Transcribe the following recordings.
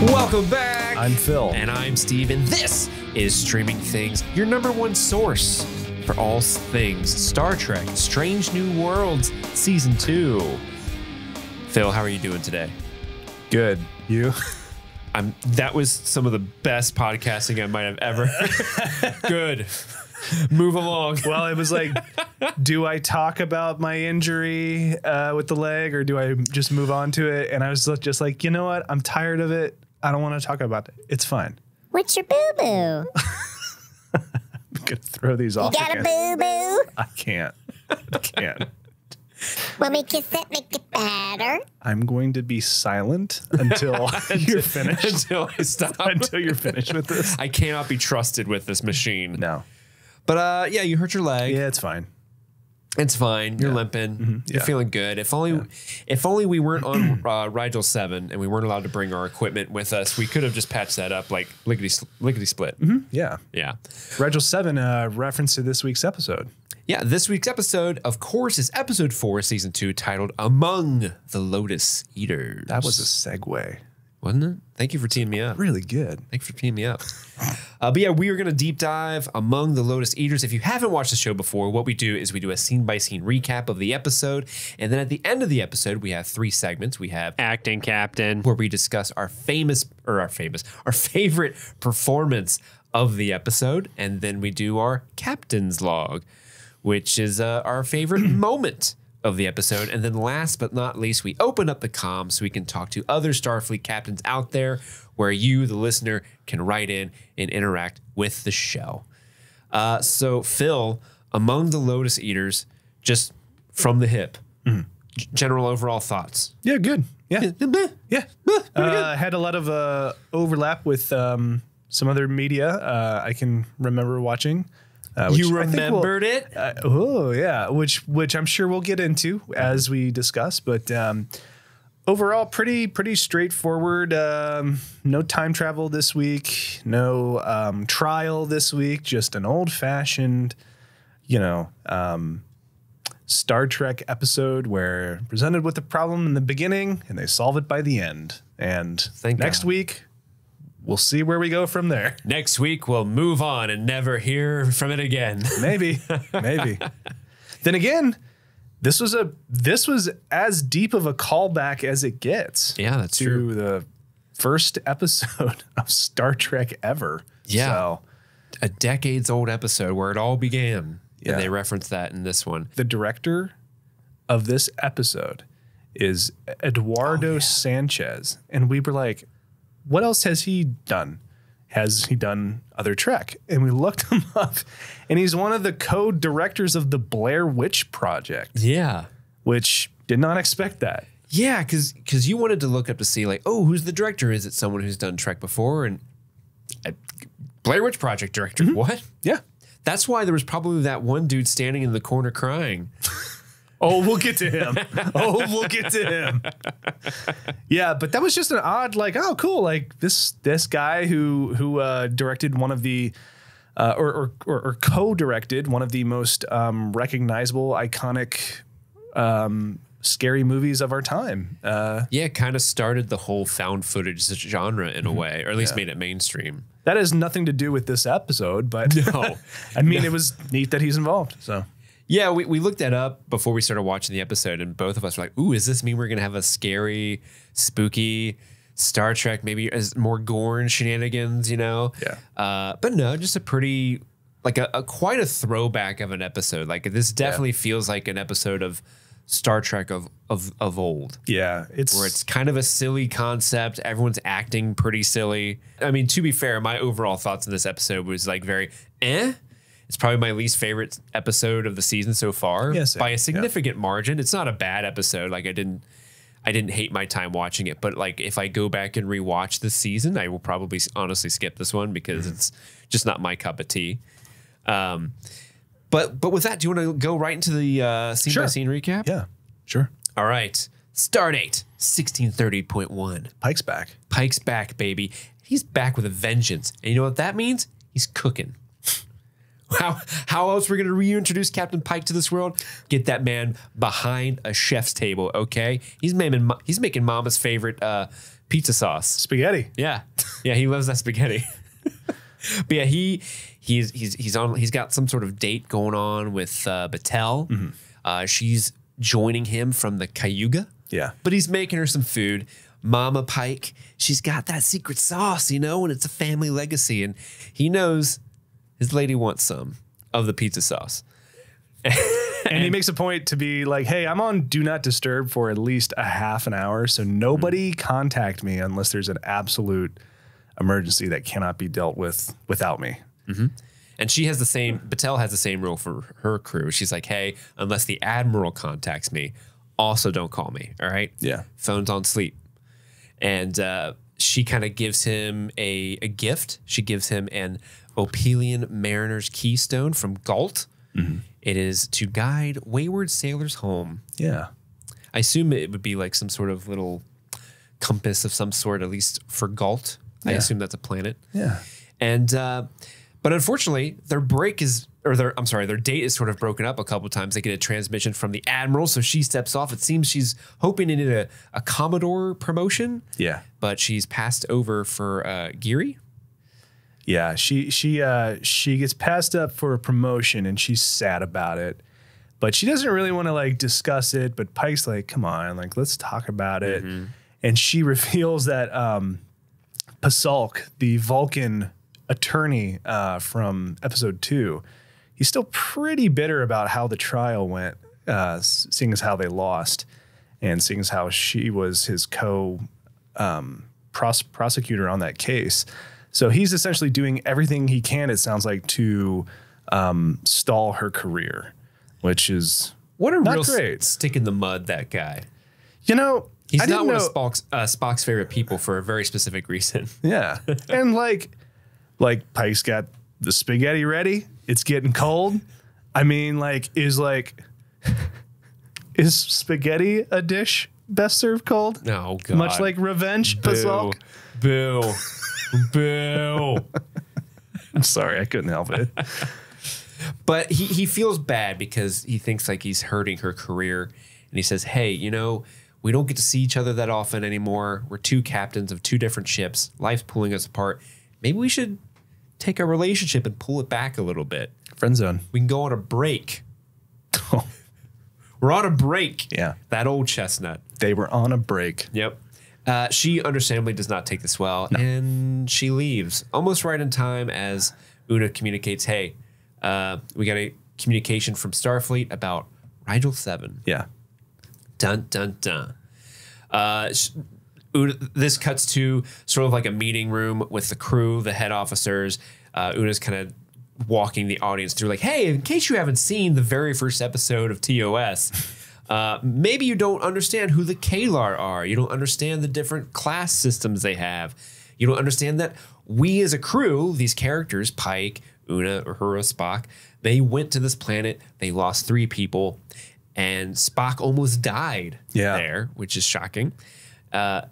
Welcome back. I'm Phil. And I'm Steve, and this is Streaming Things, your #1 source for all things Star Trek Strange New Worlds Season 2. Phil, how are you doing today? Good. You? That was some of the best podcasting I might have ever. Good. Move along. Well, it was like, do I talk about my injury with the leg, or do I just move on to it? And I was just like, you know what? I'm tired of it. I don't want to talk about it. It's fine. What's your boo-boo? I'm going to throw these off. You got again. a boo-boo? I can't. I can't. Want me to kiss it, make it better? I'm going to be silent until you're finished. Until I stop. Until you're finished with this. I cannot be trusted with this machine. No. But yeah, you hurt your leg. Yeah, it's fine. It's fine. You're limping. Mm-hmm. You're feeling good. If only we weren't on Rigel 7 and we weren't allowed to bring our equipment with us, we could have just patched that up like lickety split. Mm-hmm. Yeah. Yeah. Rigel 7 reference to this week's episode. Yeah. This week's episode, of course, is episode 4, season 2, titled Among the Lotus Eaters. That was a segue. Wasn't it? Thank you for teeing me up. Really good. Thanks for teeing me up. But yeah, we are going to deep dive Among the Lotus Eaters. If you haven't watched the show before, what we do is we do a scene-by-scene recap of the episode. And then at the end of the episode, we have 3 segments. We have Acting Captain, where we discuss our favorite performance of the episode. And then we do our Captain's Log, which is our favorite moment of the episode. And then last but not least, we open up the comms so we can talk to other Starfleet captains out there where you, the listener, can write in and interact with the show. So Phil, Among the Lotus Eaters, just from the hip, general overall thoughts. Yeah, good. Yeah. Yeah. Had a lot of overlap with some other media I can remember watching. You remembered it? Oh, yeah, which I'm sure we'll get into as we discuss. But overall, pretty straightforward. No time travel this week. No trial this week. Just an old-fashioned, Star Trek episode where presented with a problem in the beginning and they solve it by the end. And next week, we'll see where we go from there. Next week, we'll move on and never hear from it again. Maybe. Then again, this was as deep of a callback as it gets. Yeah, that's true. To the first episode of Star Trek ever. Yeah. So, a decades-old episode where it all began. Yeah. And they reference that in this one. The director of this episode is Eduardo Sanchez. And we were like, what else has he done? Has he done other Trek? And we looked him up, and he's one of the co-directors of the Blair Witch Project. Yeah. Which did not expect that. Yeah, because you wanted to look up to see, like, oh, who's the director? Is it someone who's done Trek before? And Blair Witch Project director. Mm-hmm. What? Yeah. That's why there was probably that one dude standing in the corner crying. Oh, we'll get to him. Yeah, but that was just an odd, like, oh, cool. Like this guy who directed one of the or co-directed one of the most recognizable, iconic, scary movies of our time. Yeah, kind of started the whole found footage genre in a way, or at least made it mainstream. That has nothing to do with this episode, but no, I mean, it was neat that he's involved. So. Yeah, we looked that up before we started watching the episode, and both of us were like, ooh, does this mean we're going to have a scary, spooky Star Trek, maybe as more gore and shenanigans, Yeah. But no, just a pretty, like quite a throwback of an episode. Like this definitely feels like an episode of Star Trek of old. Yeah. Where it's kind of a silly concept. Everyone's acting pretty silly. I mean, to be fair, my overall thoughts on this episode was like very It's probably my least favorite episode of the season so far, by a significant margin. It's not a bad episode. Like I didn't hate my time watching it, but like if I go back and rewatch this season, I will probably honestly skip this one because it's just not my cup of tea. But with that, do you want to go right into the scene by scene recap? Yeah, sure. All right. Stardate 1630.1. Pike's back. Pike's back, baby. He's back with a vengeance. And you know what that means? He's cooking. How else are we going to reintroduce Captain Pike to this world? Get that man behind a chef's table, okay? He's making Mama's favorite pizza sauce. Spaghetti. Yeah. Yeah, he loves that spaghetti. But yeah, he's got some sort of date going on with Battelle. She's joining him from the Cayuga. Yeah. But he's making her some food. Mama Pike, she's got that secret sauce, and it's a family legacy. And he knows his lady wants some of the pizza sauce. And he makes a point to be like, hey, I'm on Do Not Disturb for at least a half an hour. So nobody contact me unless there's an absolute emergency that cannot be dealt with without me. And she has Battelle has the same rule for her crew. She's like, hey, unless the Admiral contacts me, also don't call me. All right. Yeah. Phone's on sleep. And she kind of gives him a gift. She gives him an Opelian Mariner's Keystone from Galt. It is to guide wayward sailors home. Yeah. I assume it would be like some sort of little compass of some sort, at least for Galt. I assume that's a planet. Yeah. And but unfortunately, their date is sort of broken up a couple of times. They get a transmission from the Admiral, so she steps off. It seems she's hoping to get a Commodore promotion. Yeah. But she's passed over for Geary. Yeah, she gets passed up for a promotion and she's sad about it. But she doesn't really want to like discuss it, but Pike's like, "Come on, like let's talk about it." And she reveals that Pasalk, the Vulcan attorney from episode 2, he's still pretty bitter about how the trial went, seeing as how they lost and seeing as how she was his prosecutor on that case. So he's essentially doing everything he can, it sounds like, to stall her career, which is what a not real great. Stick in the mud, that guy. He's not one of Spock's favorite people for a very specific reason. Yeah. And like Pike's got the spaghetti ready. It's getting cold. I mean, is spaghetti a dish best served cold? Oh, God. Much like revenge, Pasalk? Boo. Boo. I'm sorry, I couldn't help it. But he feels bad because he thinks like he's hurting her career. And he says, hey, we don't get to see each other that often anymore. We're two captains of two different ships. Life's pulling us apart. Maybe we should take our relationship and pull it back a little bit. Friend zone. We can go on a break. We're on a break. Yeah. That old chestnut. They were on a break. Yep. She understandably does not take this well, and she leaves almost right in time as Una communicates, hey, we got a communication from Starfleet about Rigel 7. Yeah. Dun, dun, dun. This cuts to sort of like a meeting room with the crew, the head officers. Una's kind of walking the audience through like, hey, in case you haven't seen the very first episode of TOS, maybe you don't understand who the Kalar are. You don't understand the different class systems they have. You don't understand that we as a crew, these characters, Pike, Una, Uhura, Spock, they went to this planet. They lost 3 people, and Spock almost died there, which is shocking. But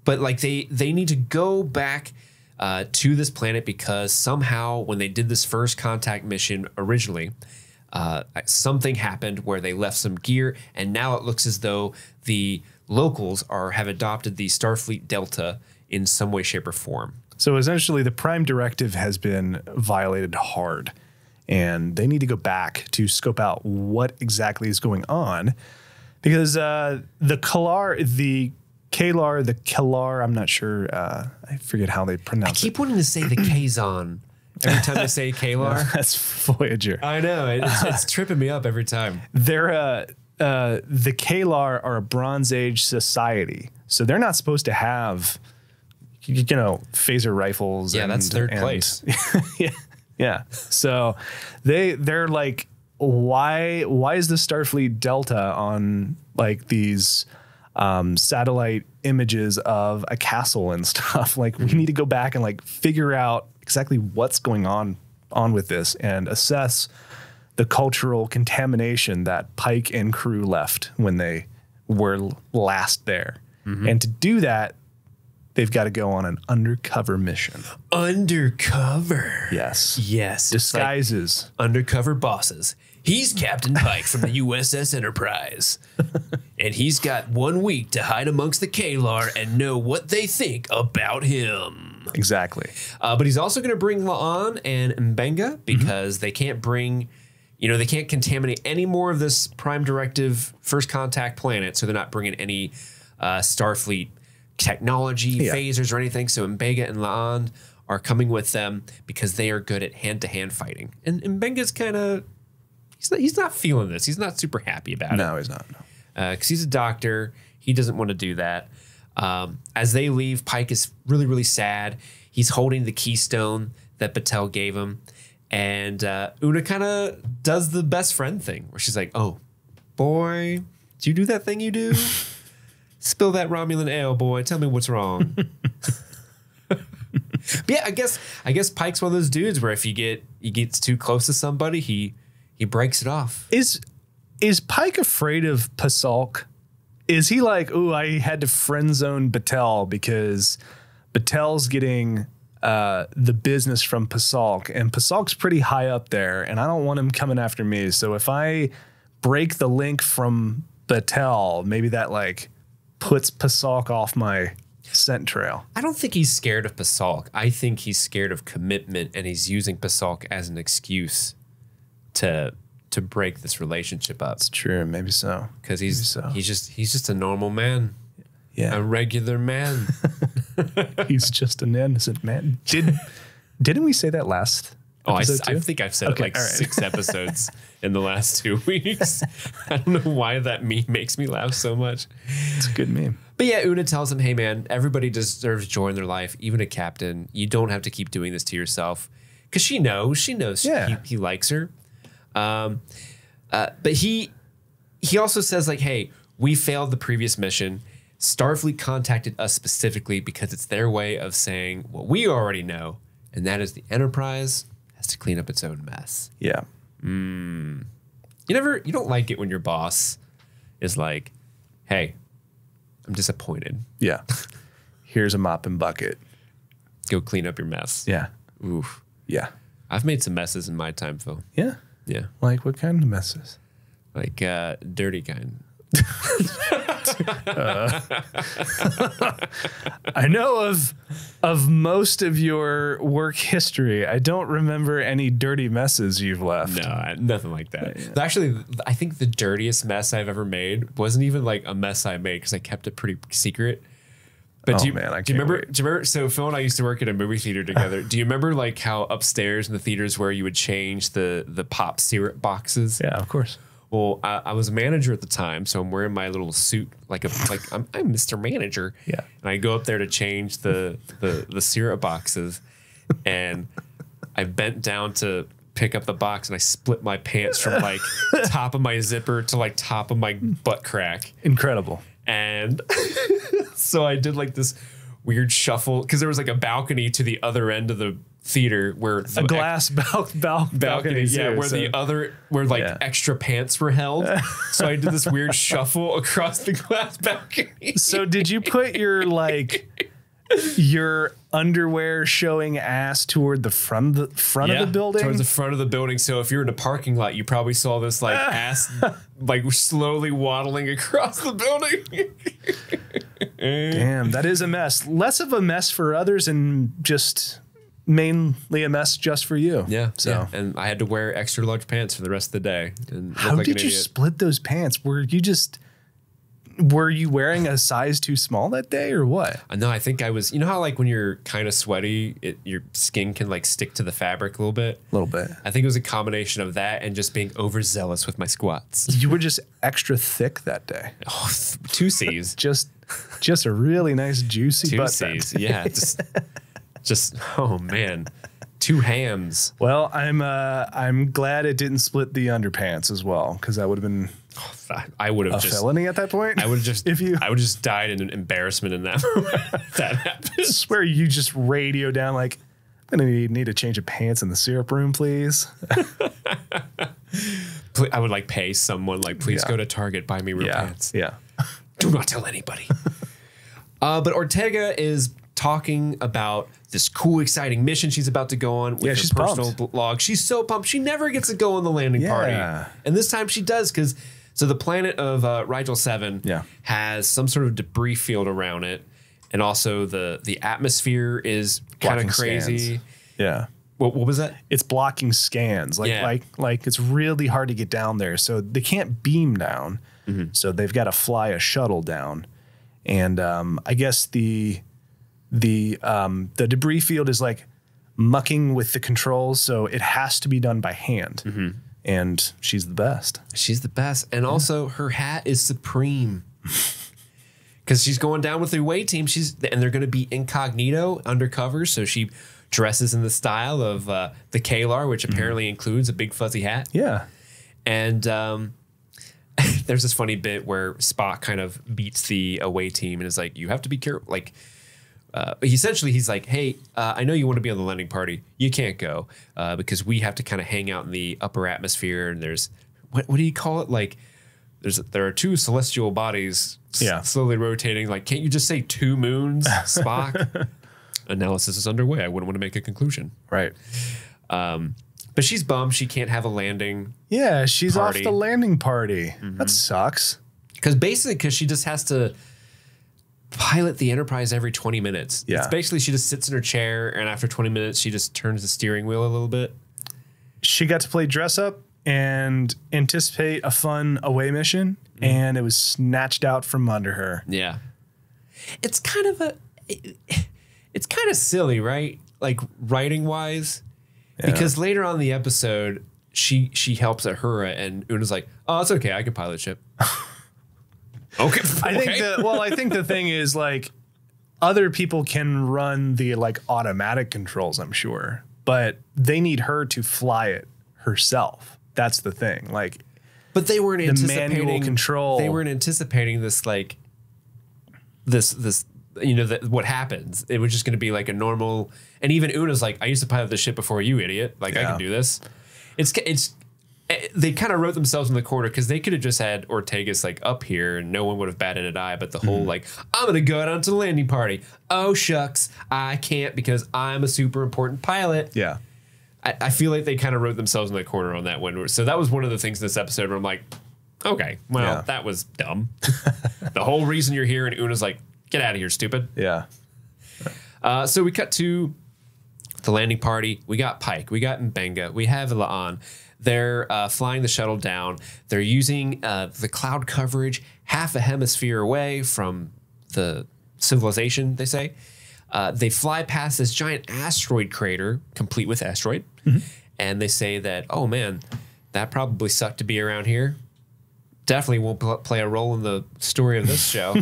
like they need to go back to this planet because somehow when they did this first contact mission originally, something happened where they left some gear, and now it looks as though the locals have adopted the Starfleet Delta in some way, shape, or form. So essentially the Prime Directive has been violated hard, and they need to go back to scope out what exactly is going on, because the Kalar, I'm not sure, I forget how they pronounce it. I keep wanting to say the Kazon every time they say Kalar. That's Voyager. I know, it's tripping me up every time. They're the Kalar are a Bronze Age society, so they're not supposed to have, phaser rifles. Yeah, that's third place. Yeah. So they're like, why is the Starfleet Delta on like these satellite images of a castle and stuff? Like, we need to go back and like figure out exactly what's going on with this and assess the cultural contamination that Pike and crew left when they were last there. And to do that, they've got to go on an undercover mission. Undercover. Yes. Yes. Disguises. Like undercover bosses. He's Captain Pike from the USS Enterprise. And he's got 1 week to hide amongst the Kalar and know what they think about him. Exactly. But he's also going to bring La'an and Mbenga because they can't bring, they can't contaminate any more of this Prime Directive First Contact planet. So they're not bringing any Starfleet technology, phasers or anything. So Mbenga and La'an are coming with them because they are good at hand-to-hand fighting. And Mbenga's kind of, he's not feeling this. He's not super happy about it. No, he's not. Because he's a doctor. He doesn't want to do that. As they leave, Pike is really, really sad. He's holding the keystone that Batel gave him. And Una kind of does the best friend thing where she's like, oh, boy, did you do that thing you do? Spill that Romulan ale, boy. Tell me what's wrong. But yeah, I guess Pike's one of those dudes where if he gets too close to somebody, he breaks it off. Is Pike afraid of Pasalk? Is he like, ooh, I had to friend zone Batel because Batel's getting the business from Pasalk, and Pasalk's pretty high up there, and I don't want him coming after me. So if I break the link from Batel, maybe that like puts Pasalk off my scent trail. I don't think he's scared of Pasalk. I think he's scared of commitment, and he's using Pasalk as an excuse to break this relationship up. It's true, maybe so. Because he's just a normal man. Yeah. A regular man. He's just an innocent man. Didn't we say that last episode too? I think I've said it 6 episodes in the last 2 weeks. I don't know why that meme makes me laugh so much. It's a good meme. But yeah, Una tells him, hey man, everybody deserves joy in their life, even a captain. You don't have to keep doing this to yourself. Because she knows he likes her. But he also says like, hey, we failed the previous mission. Starfleet contacted us specifically because it's their way of saying what we already know, and that is the Enterprise has to clean up its own mess. Yeah. You don't like it when your boss is like, hey, I'm disappointed. Yeah. Here's a mop and bucket. Go clean up your mess. Yeah. Oof. Yeah. I've made some messes in my time, Phil. Yeah. Yeah. Like what kind of messes? Like dirty kind. I know of most of your work history. I don't remember any dirty messes you've left. No, nothing like that. Yeah. Actually, I think the dirtiest mess I've ever made wasn't even like a mess I made because I kept it pretty secret. But do you remember? So Phil and I used to work at a movie theater together. Do you remember like how upstairs in the theaters where you would change the pop syrup boxes? Yeah, of course. Well, I was a manager at the time, so I'm wearing my little suit, like I'm Mr. Manager. Yeah. And I go up there to change the syrup boxes, and I bent down to pick up the box, and I split my pants from like top of my zipper to like top of my butt crack. Incredible. And so I did like this weird shuffle because there was like a balcony to the other end of the theater where a glass balcony, yeah, where extra pants were held. So I did this weird shuffle across the glass balcony. So did you put your your underwear showing ass toward the front of the building? Towards the front of the building. So if you're in a parking lot, you probably saw this like ass like slowly waddling across the building. Damn, that is a mess. Less of a mess for others and just mainly a mess just for you. Yeah. So yeah. And I had to wear extra large pants for the rest of the day. And how did you split those pants? Were you wearing a size too small that day or what? No, I think I was, you know how like when you're kind of sweaty, your skin can like stick to the fabric a little bit? A little bit. I think it was a combination of that and just being overzealous with my squats. You were just extra thick that day. Oh, 2 C's. just a really nice juicy 2 butt. C's. Yeah. Just, oh man. 2 hams. Well, I'm glad it didn't split the underpants as well, because that would have been I would have a felony at that point. I would have just died in embarrassment in that moment. That happened. I swear you just radio down like, I'm gonna need a change of pants in the syrup room, please. I would like pay someone like, please go to Target, buy me real pants. Yeah. Do not tell anybody. But Ortega is talking about this cool, exciting mission she's about to go on with her she's personal pumped. log. She's so pumped. She never gets to go on the landing party. And this time she does because the planet of Rigel 7 has some sort of debris field around it. And also the atmosphere is kind of crazy. Scans. Yeah. What was that? It's blocking scans. Like it's really hard to get down there. So they can't beam down. So they've got to fly a shuttle down. And I guess the debris field is like mucking with the controls, so it has to be done by hand. And she's the best. She's the best. And also her hat is supreme. Because she's going down with the away team. And they're going to be incognito, undercover. So she dresses in the style of the Kalar, which apparently includes a big fuzzy hat. Yeah. And there's this funny bit where Spock kind of beats the away team and is like, you have to be careful. Like, he's like, hey, I know you want to be on the landing party. You can't go because we have to kind of hang out in the upper atmosphere. And there's, what do you call it? Like, there are two celestial bodies slowly rotating. Like, can't you just say 2 moons, Spock? Analysis is underway. I wouldn't want to make a conclusion. Right. But she's bummed she can't have a landing. Yeah, she's party. off the landing party. That sucks. Because she just has to pilot the Enterprise every 20 minutes. Yeah. It's basically she just sits in her chair, and after 20 minutes, she just turns the steering wheel a little bit. She got to play dress up and anticipate a fun away mission, and it was snatched out from under her. Yeah. It's kind of silly, right? Like writing wise, because later on in the episode, she helps Uhura, and Una's like, "Oh, it's okay, I can pilot ship." Okay, I think the thing is like other people can run the like automatic controls, I'm sure, but they need her to fly it herself. That's the thing. Like, but they weren't anticipating manual control. They weren't anticipating this like this. What happens. It was just going to be like a normal, and even Una's like, I used to pilot this ship before you, idiot. Like, I can do this. They kind of wrote themselves in the corner because they could have just had Ortegas like up here and no one would have batted an eye. But the whole like, I'm going to go out onto the landing party. Oh, shucks. I can't because I'm a super important pilot. Yeah. I feel like they kind of wrote themselves in the corner on that one. So that was one of the things in this episode where I'm like, okay, well, that was dumb. The whole reason you're here, and Una's like, get out of here, stupid. Yeah. So we cut to the landing party. We got Pike. We got Mbenga. We have La'an. They're flying the shuttle down. They're using the cloud coverage half a hemisphere away from the civilization, they say. They fly past this giant asteroid crater, complete with asteroid. And they say that, oh, man, that probably sucked to be around here. Definitely won't play a role in the story of this show.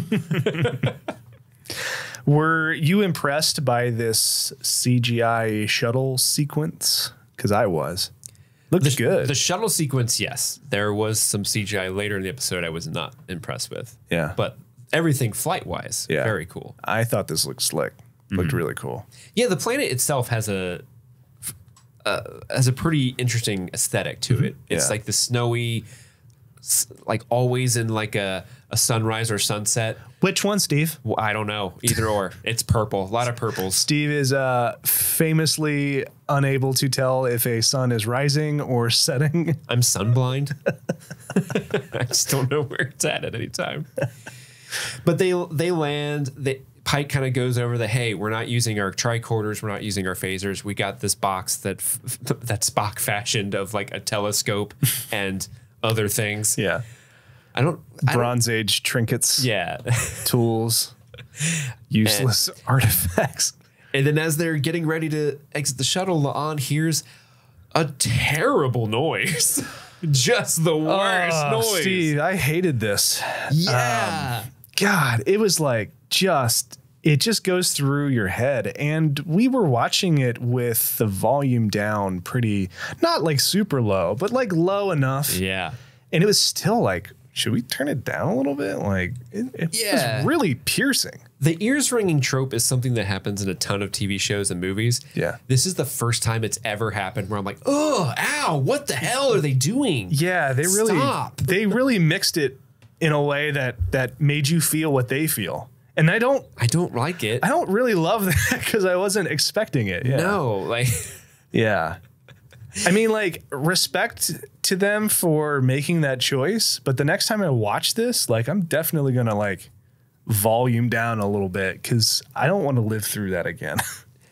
Were you impressed by this CGI shuttle sequence? Because I was. Looked good. The shuttle sequence, yes. There was some CGI later in the episode I was not impressed with. Yeah. But everything flight-wise, very cool. I thought this looked slick. Looked really cool. Yeah, the planet itself has a pretty interesting aesthetic to it. It's like the snowy, like always in like a sunrise or sunset. Which one, Steve? Well, I don't know. Either or. It's purple. A lot of purples. Steve is famously unable to tell if a sun is rising or setting. I'm sunblind. I just don't know where it's at any time. But they land. Pike kind of goes over hey, we're not using our tricorders. We're not using our phasers. We got this box that Spock fashioned of like a telescope and other things. Yeah. Bronze Age trinkets. Yeah. Tools. Useless artifacts. And then as they're getting ready to exit the shuttle, La'an hears a terrible noise. Just the worst noise. Steve, I hated this. Yeah. God, it was like it just goes through your head. And we were watching it with the volume down pretty, not like super low, but like low enough. Yeah. And it was still like, should we turn it down a little bit? Like, it was really piercing. The ears ringing trope is something that happens in a ton of TV shows and movies. Yeah. This is the first time it's ever happened where I'm like, oh, ow, what the hell are they doing? Yeah, they really mixed it in a way that made you feel what they feel. And I don't like it. I don't really love that because I wasn't expecting it. Yeah. No, like Yeah. I mean, like, respect to them for making that choice. But the next time I watch this, like, I'm definitely going to, like, volume down a little bit because I don't want to live through that again.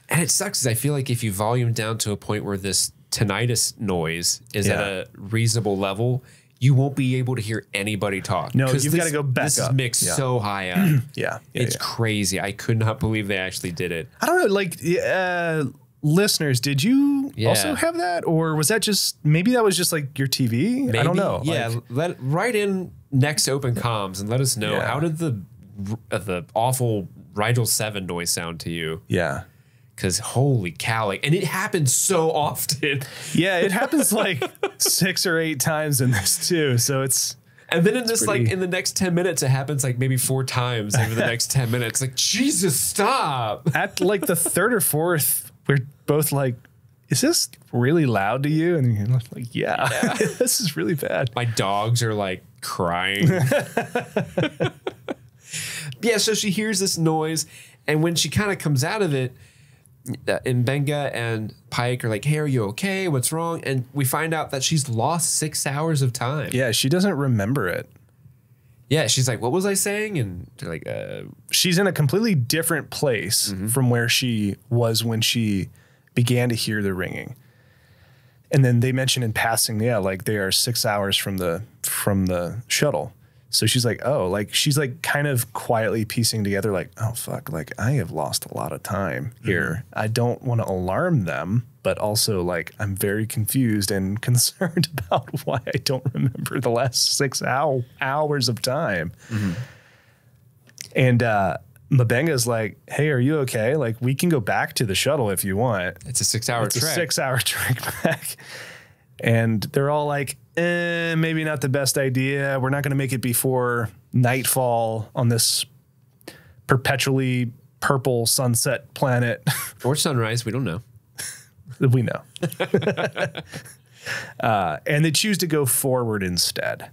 And it sucks because I feel like if you volume down to a point where this tinnitus noise is at a reasonable level, you won't be able to hear anybody talk. No, you've got to go back This up. is mixed so high up. It's Yeah. crazy. I could not believe they actually did it. I don't know, like, listeners, did you also have that? Or was that just, maybe that was just like your TV? Maybe, I don't know. Yeah, Like, write in next open comms and let us know, how did the awful Rigel 7 noise sound to you? Yeah. Because holy cow, like, and it happens so often. Yeah, it happens like 6 or 8 times in this too. So it's... And then in this, like, in the next 10 minutes, it happens like maybe 4 times over the next 10 minutes. Like, Jesus, stop. At like the 3rd or 4th, we're both like, is this really loud to you? And you're like, yeah. This is really bad. My dogs are like crying. Yeah, so she hears this noise, and when she kind of comes out of it, Mbenga and Pike are like, hey, are you okay? What's wrong? And we find out that she's lost 6 hours of time. Yeah, she doesn't remember it. Yeah, she's like, what was I saying? And they're like, she's in a completely different place from where she was when she began to hear the ringing. And then they mention in passing, like they are 6 hours from the shuttle. So she's like, oh, like she's like kind of quietly piecing together like, oh, fuck, like I have lost a lot of time here. I don't want to alarm them, but also like I'm very confused and concerned about why I don't remember the last 6 hours of time. And Mbenga's like, hey, are you okay? Like we can go back to the shuttle if you want. it's a 6 hour trek. It's a 6 hour trek back. And they're all like, maybe not the best idea. We're not going to make it before nightfall on this perpetually purple sunset planet. Or sunrise, we don't know. We know. And they choose to go forward instead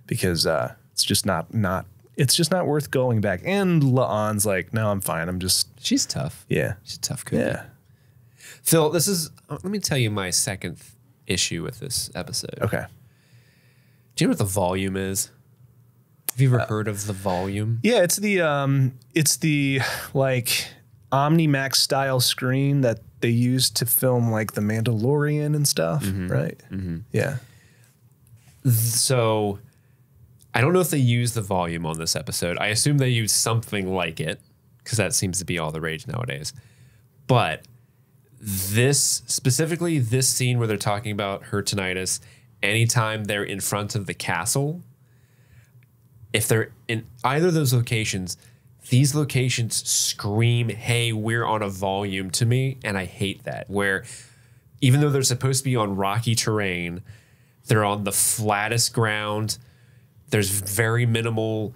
because it's just not worth going back. And La'an's like, no, I'm fine. She's tough. Yeah. She's a tough cookie. Yeah. Phil, let me tell you my second issue with this episode. Okay. Do you know what the volume is? Have you ever heard of the volume? Yeah, it's the like OmniMax style screen that they use to film like The Mandalorian and stuff, right? Yeah. So I don't know if they use the volume on this episode. I assume they use something like it because that seems to be all the rage nowadays. But this scene where they're talking about her tinnitus, anytime they're in front of the castle, if they're in either of those locations, these locations scream, hey, we're on a volume to me. And I hate that, where even though they're supposed to be on rocky terrain, they're on the flattest ground. There's very minimal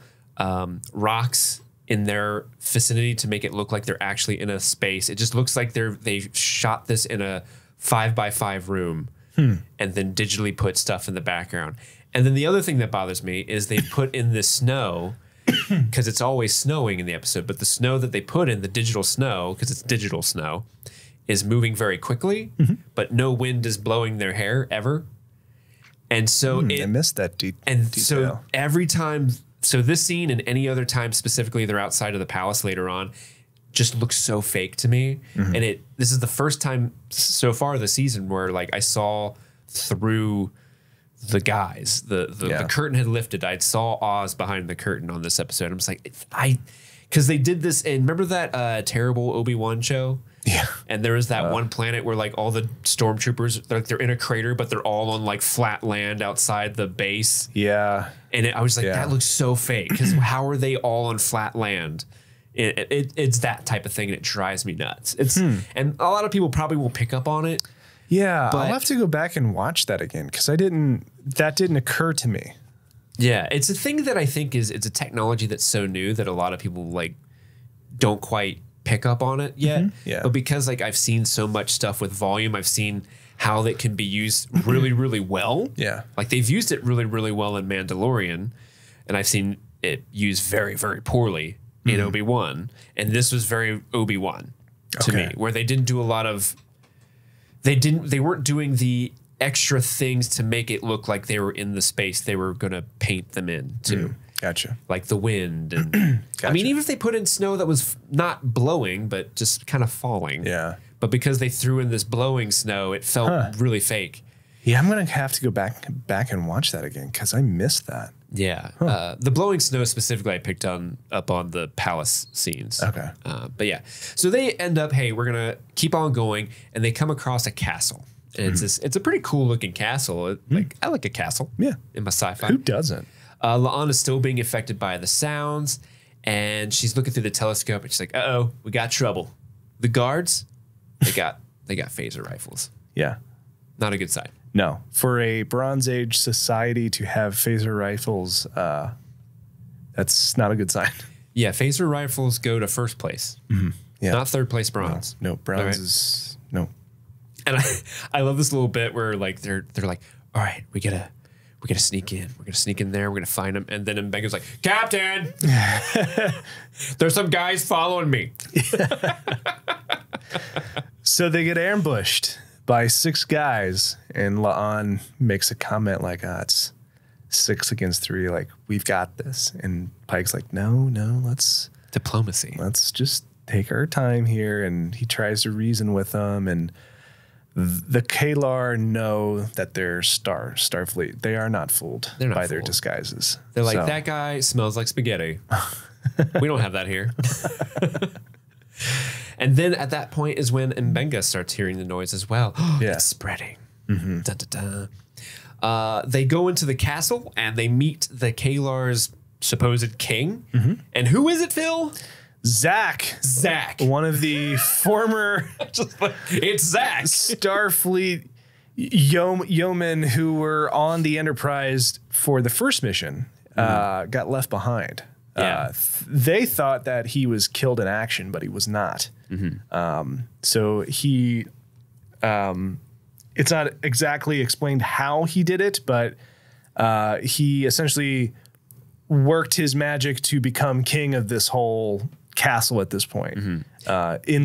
rocks in their vicinity to make it look like they're actually in a space. It just looks like they shot this in a 5x5 room and then digitally put stuff in the background. And then the other thing that bothers me is they put in this snow because it's always snowing in the episode, but the snow that they put in, the digital snow, because it's digital snow, is moving very quickly, but no wind is blowing their hair ever. And so I missed that detail. So every time, so this scene and any other time specifically, they're outside of the palace later on, just looks so fake to me. And this is the first time so far this season where like I saw through the guys, the curtain had lifted. I saw Oz behind the curtain on this episode. I'm just like, because they did this, and remember that terrible Obi-Wan show? Yeah. And there was that one planet where like all the stormtroopers, they're in a crater, but they're all on like flat land outside the base. Yeah. And I was like, that looks so fake. Because how are they all on flat land? It's that type of thing, and it drives me nuts. And a lot of people probably will pick up on it. Yeah, I'll have to go back and watch that again because that didn't occur to me. Yeah, it's a thing that I think it's a technology that's so new that a lot of people like don't quite pick up on it yet. Yeah. But because like I've seen so much stuff with volume, I've seen how that can be used really, really well. Yeah. Like they've used it really, really well in Mandalorian, and I've seen it used very, very poorly in Obi-Wan, and this was very Obi-Wan to me, where they didn't do a lot of they weren't doing the extra things to make it look like they were in the space they were going to paint them in too. Gotcha. Like the wind and I mean, even if they put in snow that was not blowing but just kind of falling. Yeah. But because they threw in this blowing snow, it felt really fake. Yeah, I'm gonna have to go back and watch that again because I missed that. Yeah, the blowing snow specifically, I picked up on the palace scenes. Okay, but yeah, so they end up, hey, we're gonna keep on going, and they come across a castle, and it's a pretty cool looking castle. Like I like a castle. Yeah, in my sci-fi. Who doesn't? La'an is still being affected by the sounds, and she's looking through the telescope, and she's like, "Uh-oh, we got trouble. The guards, they got phaser rifles. Yeah, not a good sign." No, for a Bronze Age society to have phaser rifles, that's not a good sign. Yeah, phaser rifles go to first place. Yeah, not third place bronze. No, bronze is no. And I love this little bit where like they're like, all right, we gotta sneak in. We're gonna sneak in there. We're gonna find them. And then Mbenga's like, Captain, there's some guys following me. So they get ambushed by 6 guys, and La'an makes a comment like, it's 6 against 3, like, we've got this. And Pike's like, no, let's just take our time here. And he tries to reason with them, and the Kalar know that they're Starfleet. They are not fooled by their disguises. They're like, that guy smells like spaghetti. We don't have that here. And then at that point is when Mbenga starts hearing the noise as well. It's spreading. Dun, dun, dun. They go into the castle and they meet the Kalar's supposed king. And who is it, Phil? Zach. One of the former it's Zach. Starfleet yeomen who were on the Enterprise for the first mission got left behind. They thought that he was killed in action, but he was not. So he, it's not exactly explained how he did it, but he essentially worked his magic to become king of this whole castle at this point. In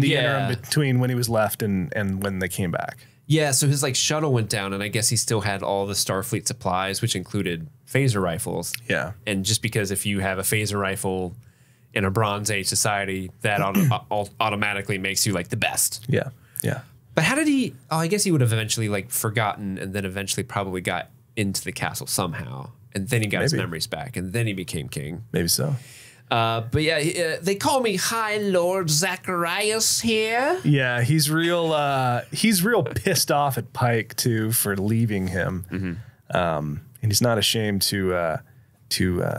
the interim between when he was left and when they came back. Yeah, so his like shuttle went down, and I guess he still had all the Starfleet supplies, which included phaser rifles. Yeah, and just because if you have a phaser rifle in a Bronze Age society, that automatically makes you like the best. Yeah. But how did he? Oh, I guess he would have eventually like forgotten, and then eventually probably got into the castle somehow, and then he got his memories back, and then he became king. Maybe so. But yeah, they call me High Lord Zacharias here. Yeah, he's real pissed off at Pike too for leaving him, and he's not ashamed to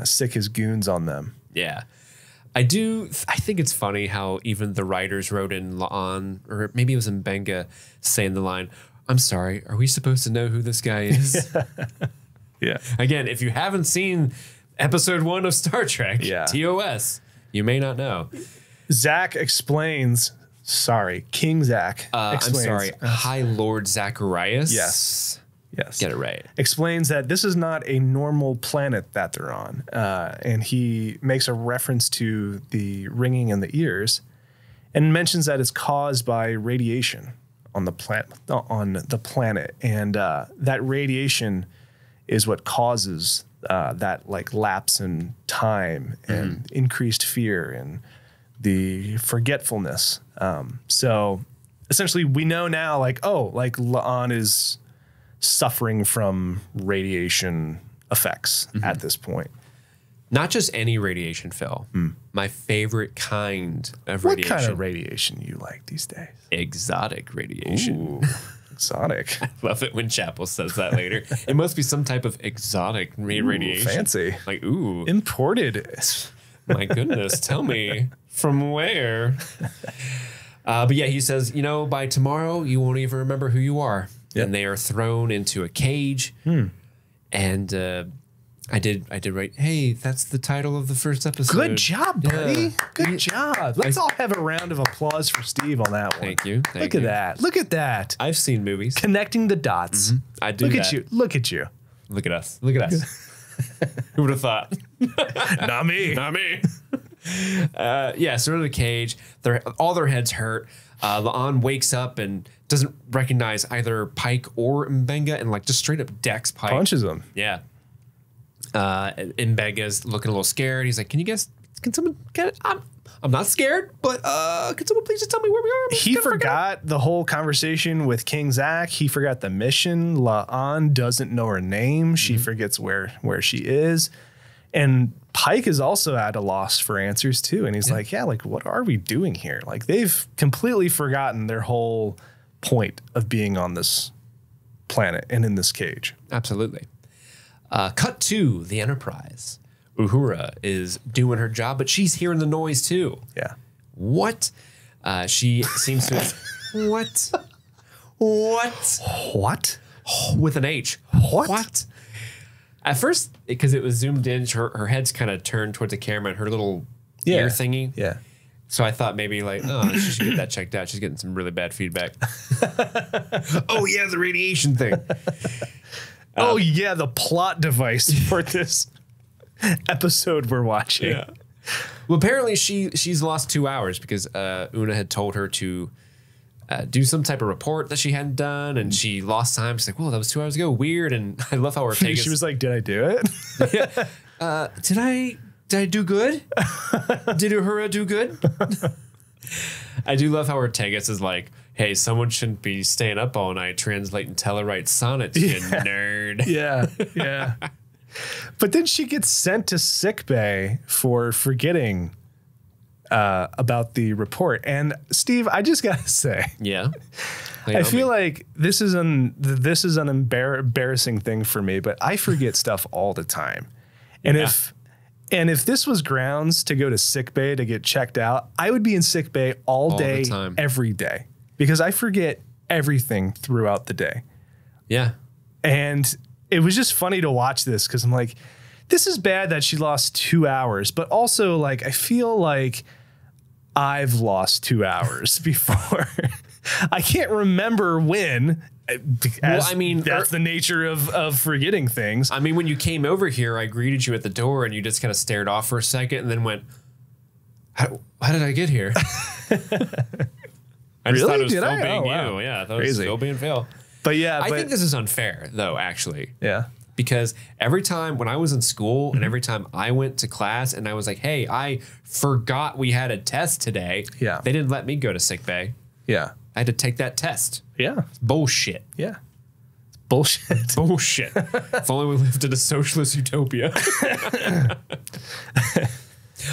sick his goons on them. Yeah, I think it's funny how even the writers wrote in La'an, or maybe it was in Mbenga, saying the line, "I'm sorry, are we supposed to know who this guy is?" Yeah. Again, if you haven't seen Episode 1 of Star Trek, TOS, you may not know. Zach explains, King Zach explains. I'm sorry, High Lord Zacharias? Yes. Get it right. Explains that this is not a normal planet that they're on. And he makes a reference to the ringing in the ears and mentions that it's caused by radiation on the planet. And that radiation is what causes that like lapse in time and increased fear and the forgetfulness. So essentially we know now like La'an is suffering from radiation effects at this point. Not just any radiation, Phil. My favorite kind of radiation. What kind of radiation you like these days? Exotic radiation. Ooh. Exotic. I love it when Chapel says that later. It must be some type of exotic radiation. Fancy. Like, ooh. Imported. My goodness. Tell me from where? But yeah, he says, by tomorrow, you won't even remember who you are. Yep. And they are thrown into a cage. And I did write, hey, that's the title of the first episode. Good job, buddy. Yeah. Good job. Let's all have a round of applause for Steve on that one. Thank you. Look at that. Look at that. I've seen movies. Connecting the dots. I do Look that. at you. Look at you. Look at us. Look at us. Who would have thought? Not me. Not me. Yeah, so they're in a cage. All their heads hurt. La'an wakes up and doesn't recognize either Pike or Mbenga and like just straight up decks Pike. Punches him. Yeah. Mbenga's looking a little scared. He's like, can someone get it? I'm not scared, but can someone please just tell me where we are? He forgot the whole conversation with King Zach. He forgot the mission. La'an doesn't know her name. She forgets where she is. And Pike is also at a loss for answers too. And he's like, like, what are we doing here? Like, they've completely forgotten their whole point of being on this planet and in this cage. Absolutely. Cut to the Enterprise. Uhura is doing her job, but she's hearing the noise too. Yeah. What? She seems to. What? What? With an H. What? At first, because it was zoomed in, her head's kind of turned towards the camera and her little ear thingy. Yeah. So I thought maybe like, oh, she should get that checked out. She's getting some really bad feedback. Oh, yeah, the radiation thing. Oh, yeah, the plot device for this episode we're watching. Yeah. Well, apparently she's lost 2 hours because Una had told her to do some type of report that she hadn't done, and she lost time. She's like, "Well, that was 2 hours ago. Weird." And I love how Ortegas. She was like, "Did I do it? Did I do good? Did Uhura do good?" I do love how Ortegas is like, "Hey, someone shouldn't be staying up all night translating Tellarite sonnets, you nerd." Yeah. But then she gets sent to sickbay for forgetting about the report. And Steve, I just gotta say, Yeah. I feel like this is an embarrassing thing for me, but I forget stuff all the time. And if this was grounds to go to sickbay to get checked out, I would be in sickbay all day, every day, because I forget everything throughout the day. Yeah. And it was just funny to watch this because I'm like, this is bad that she lost 2 hours, but also like I feel like I've lost 2 hours before. I can't remember when. That's the nature of forgetting things. I mean, when you came over here, I greeted you at the door and you just kind of stared off for a second and then went, how did I get here? I just thought it was Phil being you. Yeah, I thought it was Phil being Phil. But yeah, I think this is unfair, though, actually. Yeah. Because every time when I was in school and every time I went to class and I was like, hey, I forgot we had a test today. Yeah. They didn't let me go to sick bay. Yeah. I had to take that test. Yeah. It's bullshit. Yeah. It's bullshit. Bullshit. If only we lived in a socialist utopia.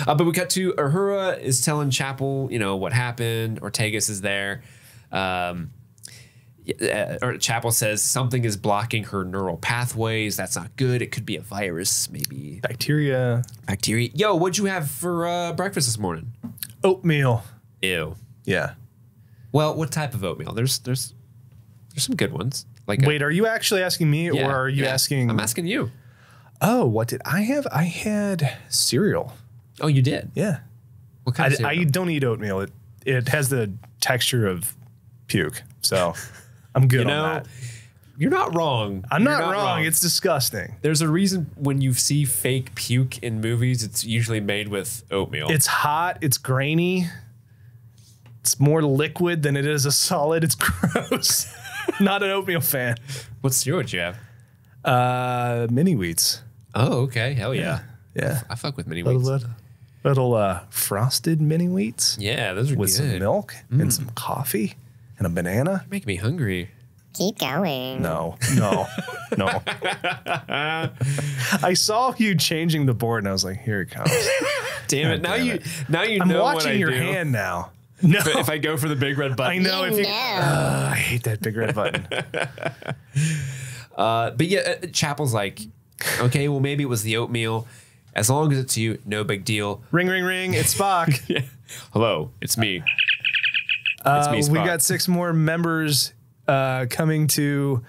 But we got to Uhura is telling Chapel, what happened. Ortegas is there. Or Chapel says something is blocking her neural pathways. That's not good. It could be a virus, maybe. Bacteria. Yo, what'd you have for breakfast this morning? Oatmeal. Ew. Yeah. Well, what type of oatmeal? There's some good ones. Wait, are you actually asking me or are you asking? I'm asking you. Oh, what did I have? I had cereal. Oh, you did? Yeah. What kind of cereal? I don't eat oatmeal. It has the texture of puke. So I'm good on that. You're not wrong. I'm not wrong. It's disgusting. There's a reason when you see fake puke in movies, it's usually made with oatmeal. It's hot. It's grainy. It's more liquid than it is a solid. It's gross. Not an oatmeal fan. What cereal would you have? Mini wheats. Oh, okay. Hell yeah. Yeah. I fuck with mini wheats. Little frosted mini wheats. Yeah, those are with good. Some milk and some coffee and a banana. You're making me hungry. Keep going. No. I saw you changing the board and I was like, here it comes. Damn it. Now you I'm know what I watching your do. hand now. No. If I go for the big red button. I know. I hate that big red button. But yeah, Chapel's like, okay, well, maybe it was the oatmeal. As long as it's you, no big deal. Ring, ring, ring. It's Spock. Yeah. Hello, it's me. It's me, Spock. We got 6 more members coming to,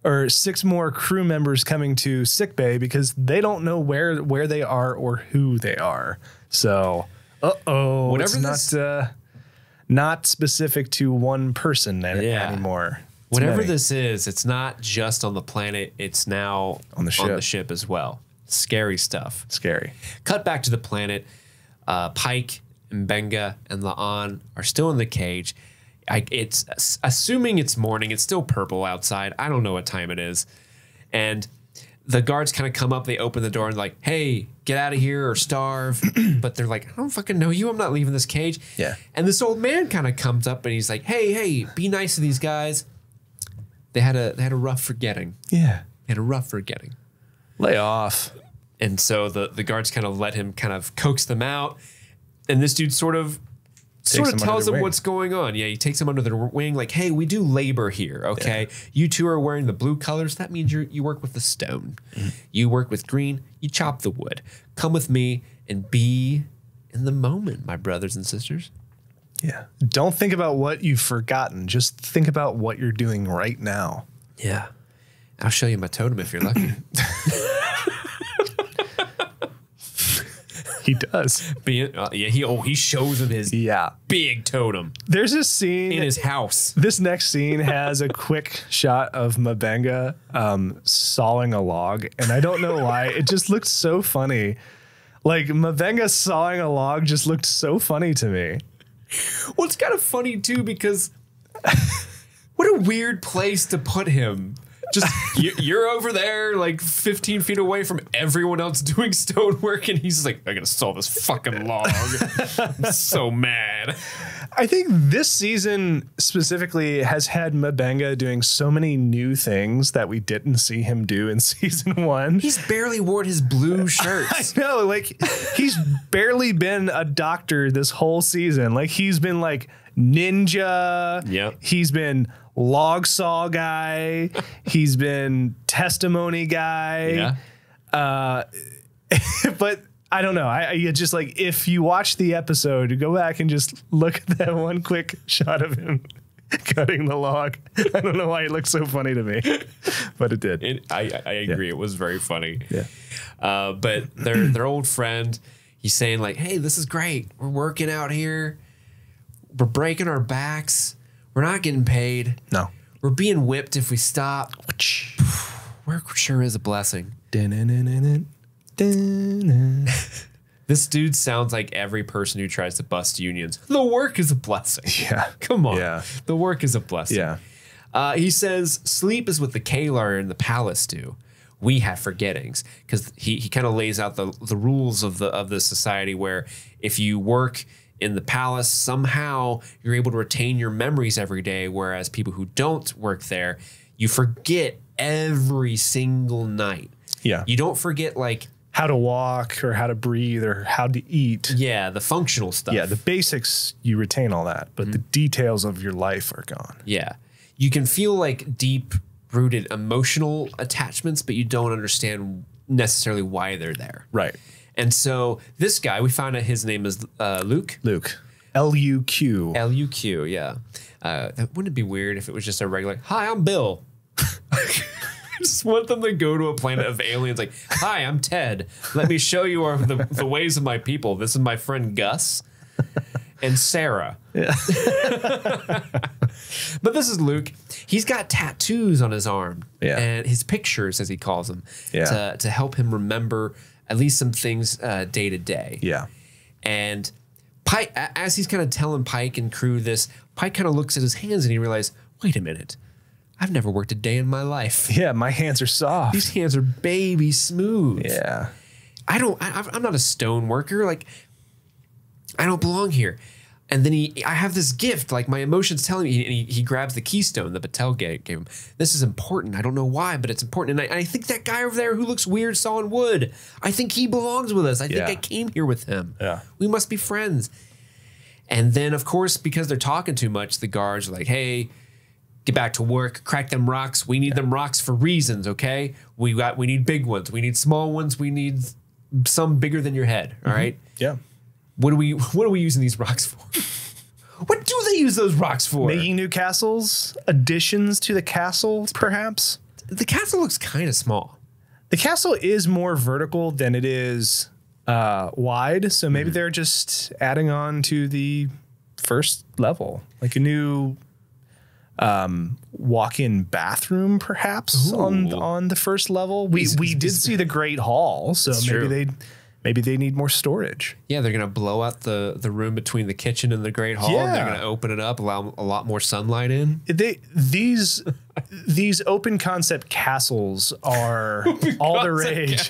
or 6 more crew members coming to sickbay because they don't know where they are or who they are. So, whatever it's not specific to one person anymore. Whatever this is, it's not just on the planet. It's now on the ship as well. Scary stuff. Scary. Cut back to the planet. Pike and Benga and Laan are still in the cage. It's assuming it's morning. It's still purple outside. I don't know what time it is. And the guards kind of come up. They open the door and like, hey, get out of here or starve. But they're like, I don't fucking know you. I'm not leaving this cage. Yeah. And this old man kind of comes up and he's like, hey, be nice to these guys. They had a rough forgetting. Yeah. They had a rough forgetting. Lay off. And so the guards kind of let him kind of coax them out. And this dude sort of tells them what's going on. Yeah, he takes them under their wing like, hey, we do labor here, okay? Yeah. You two are wearing the blue colors. That means you work with the stone. You work with green. You chop the wood. Come with me and be in the moment, my brothers and sisters. Yeah. Don't think about what you've forgotten. Just think about what you're doing right now. Yeah. I'll show you my totem if you're lucky. He does. He shows him his big totem. There's a scene in his house. This next scene has a quick shot of Mabenga sawing a log, and I don't know why. It just looked so funny. Like Mabenga sawing a log just looked so funny to me. Well, it's kind of funny too because what a weird place to put him. Just you're over there like 15 feet away from everyone else doing stonework, and he's like, I gotta saw this fucking log. I'm so mad. I think this season specifically has had Mabenga doing so many new things that we didn't see him do in season 1. He's barely worn his blue shirts. I know, like he's barely been a doctor this whole season. Like he's been like ninja. Yep. He's been log saw guy. He's been testimony guy. Yeah. But I don't know. I just like, if you watch the episode, go back and just look at that one quick shot of him cutting the log. I don't know why it looked so funny to me, but it did. I agree. It was very funny. Yeah. But their old friend, he's saying like, hey, this is great. We're working out here. We're breaking our backs. We're not getting paid. No. We're being whipped if we stop. Work sure is a blessing. This dude sounds like every person who tries to bust unions. The work is a blessing. Yeah. Come on. Yeah. The work is a blessing. Yeah. He says, sleep is what the Kalar in the palace do. We have forgettings. Because he kind of lays out the rules of the society where if you work in the palace, somehow you're able to retain your memories every day, whereas people who don't work there, you forget every single night. Yeah. You don't forget like how to walk or how to breathe or how to eat. Yeah, the functional stuff. Yeah, the basics, you retain all that, but the details of your life are gone. Yeah. You can feel like deep-rooted emotional attachments, but you don't understand necessarily why they're there. Right. And so this guy, we found out his name is Luke. Luke. L-U-Q. L-U-Q, yeah. Wouldn't it be weird if it was just a regular, hi, I'm Bill. I just want them to go to a planet of aliens like, hi, I'm Ted. Let me show you the ways of my people. This is my friend Gus and Sarah. Yeah. But this is Luke. He's got tattoos on his arm. Yeah. And his pictures, as he calls them, yeah. to help him remember at least some things day to day. Yeah. And Pike, as he's kind of telling Pike and crew this, Pike kind of looks at his hands and he realizes, wait a minute, I've never worked a day in my life. Yeah, my hands are soft. These hands are baby smooth. Yeah. I'm not a stone worker. Like, I don't belong here. And then I have this gift, like my emotions telling me, and he grabs the keystone that Patel gave him. This is important. I don't know why, but it's important. And I think that guy over there who looks weird sawing wood, I think he belongs with us. I think I came here with him. Yeah. We must be friends. And then, of course, because they're talking too much, the guards are like, hey, get back to work, crack them rocks. We need them rocks for reasons, okay? We need big ones. We need small ones. We need some bigger than your head, all right? Yeah. What are we using these rocks for? What do they use those rocks for? Making new castles, additions to the castle, perhaps. The castle looks kind of small. The castle is more vertical than it is wide, so maybe they're just adding on to the first level, like a new walk-in bathroom, perhaps on the first level. We did see the Great Hall, so Maybe they need more storage. Yeah, they're going to blow out the room between the kitchen and the great hall. And they're going to open it up, allow a lot more sunlight in. These open concept castles are all the rage,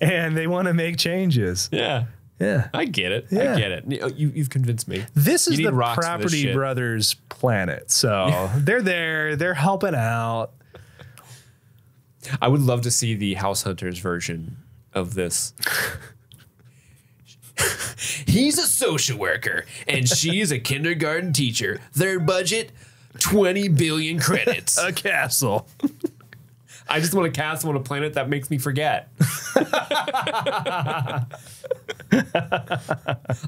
and they want to make changes. Yeah. Yeah. I get it. Yeah. I get it. You've convinced me. This is the Property Brothers planet. So they're there. They're helping out. I would love to see the House Hunters version of this. He's a social worker, and she is a kindergarten teacher. Their budget, 20 billion credits. A castle. I just want a castle on a planet that makes me forget.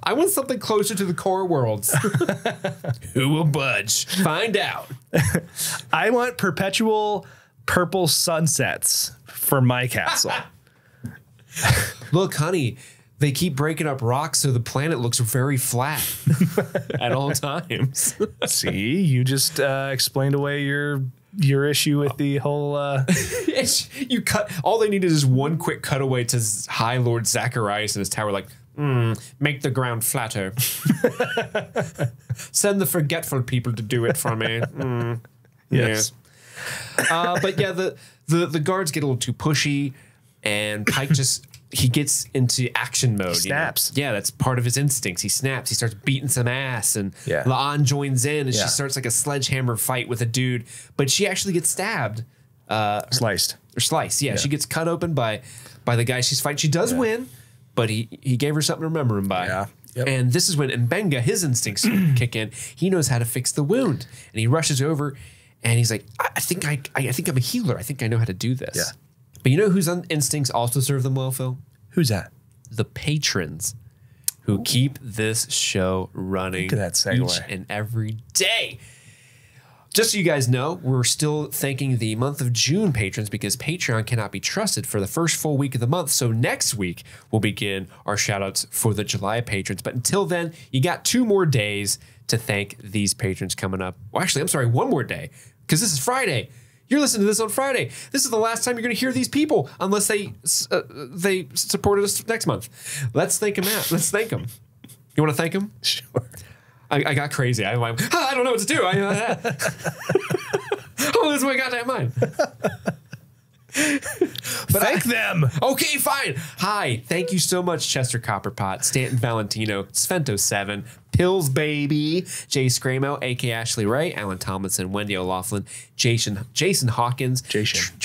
I want something closer to the core worlds. Who will budge? Find out. I want perpetual purple sunsets for my castle. Look, honey, they keep breaking up rocks so the planet looks very flat at all times. See, you just explained away your issue with the whole you cut all they needed is one quick cutaway to High Lord Zacharias and his tower, like, make the ground flatter. Send the forgetful people to do it for me. Yes. Yeah. But yeah, the guards get a little too pushy, and Pike he gets into action mode. Snaps. You know? Yeah, that's part of his instincts. He snaps. He starts beating some ass, and yeah. La'an joins in, and she starts like a sledgehammer fight with a dude. But she actually gets stabbed. Sliced. Or sliced, yeah. She gets cut open by the guy she's fighting. She does win, but he gave her something to remember him by. Yeah. Yep. And this is when Mbenga, his instincts kick in. He knows how to fix the wound, and he rushes over, and he's like, I think I'm a healer. I think I know how to do this. Yeah. But you know whose instincts also serve them well, Phil? Who's that? The patrons who keep this show running. Look at that segue. Each and every day. Just so you guys know, we're still thanking the month of June patrons because Patreon cannot be trusted for the first full week of the month. So next week, we'll begin our shout outs for the July patrons. But until then, you got 2 more days to thank these patrons coming up. Well, actually, I'm sorry, 1 more day because this is Friday. You're listening to this on Friday. This is the last time you're going to hear these people unless they supported us next month. Let's thank them out. Let's thank them. You want to thank them? Sure. I got crazy. I'm like, I don't know what to do. I lose my goddamn mind. Thank them. Okay, fine. Hi. Thank you so much, Chester Copperpot, Stanton Valentino, Svento7, Pills Baby, Jay Scramo, A.K. Ashley Ray, Alan Tomlinson, Wendy O'Laughlin, Jason Hawkins, Jason,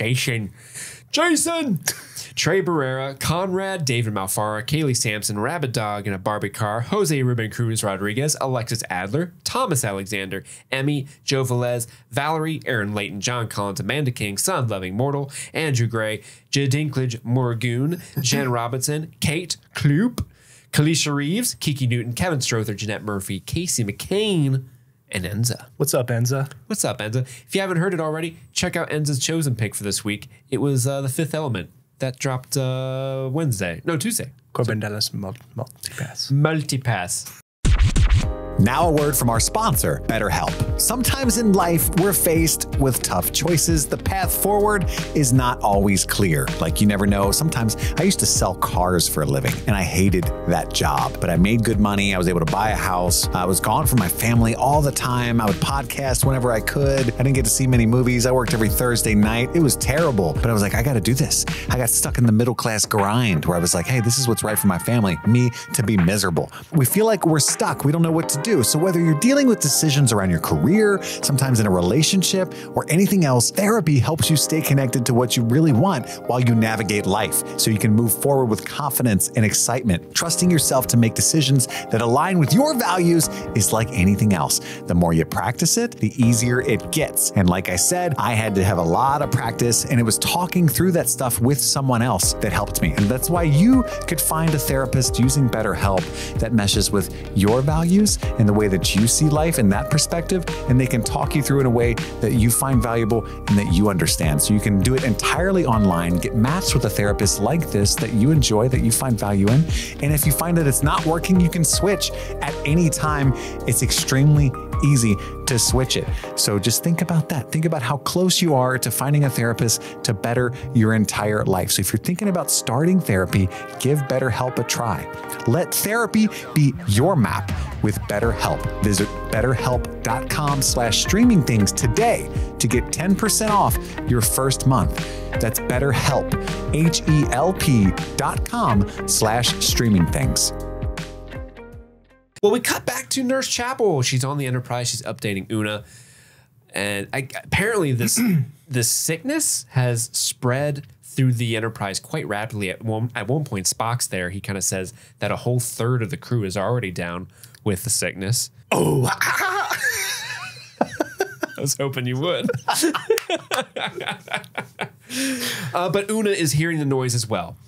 Trey Barrera, Conrad, David Malfara, Kaylee Sampson, Rabbit Dog in a Barbie Car, Jose Ruben Cruz Rodriguez, Alexis Adler, Thomas Alexander, Emmy, Joe Velez, Valerie, Aaron Layton, John Collins, Amanda King, Son Loving Mortal, Andrew Gray, J. Dinklage Morgoon, Jen Robinson, Kate Kloop, Kalisha Reeves, Kiki Newton, Kevin Strother, Jeanette Murphy, Casey McCain, and Enza. What's up, Enza? What's up, Enza? If you haven't heard it already, check out Enza's chosen pick for this week. It was The Fifth Element. That dropped Tuesday. Corbin Dallas Multipass. Multipass. Now a word from our sponsor, BetterHelp. Sometimes in life, we're faced with tough choices. The path forward is not always clear. Like you never know. Sometimes I used to sell cars for a living and I hated that job, but I made good money. I was able to buy a house. I was gone from my family all the time. I would podcast whenever I could. I didn't get to see many movies. I worked every Thursday night. It was terrible, but I was like, I got to do this. I got stuck in the middle class grind where I was like, hey, this is what's right for my family, me to be miserable. We feel like we're stuck. We don't know what to do. So whether you're dealing with decisions around your career, sometimes in a relationship, or anything else, therapy helps you stay connected to what you really want while you navigate life, so you can move forward with confidence and excitement. Trusting yourself to make decisions that align with your values is like anything else. The more you practice it, the easier it gets. And like I said, I had to have a lot of practice, and it was talking through that stuff with someone else that helped me. And that's why you could find a therapist using BetterHelp that meshes with your values and the way that you see life in that perspective, and they can talk you through in a way that you find valuable and that you understand. So you can do it entirely online, get matched with a therapist like this that you enjoy, that you find value in. And if you find that it's not working, you can switch at any time. It's extremely easy to switch it. So just think about that. Think about how close you are to finding a therapist to better your entire life. So if you're thinking about starting therapy, give BetterHelp a try. Let therapy be your map with BetterHelp. Visit BetterHelp.com/streamingthings today to get 10% off your first month. That's BetterHelp, HELP.com/streamingthings. Well, we cut back to Nurse Chapel. She's on the Enterprise. She's updating Una. And apparently this sickness has spread through the Enterprise quite rapidly. At one point, Spock's there. He kind of says that a whole third of the crew is already down with the sickness. Oh, I was hoping you would. But Una is hearing the noise as well.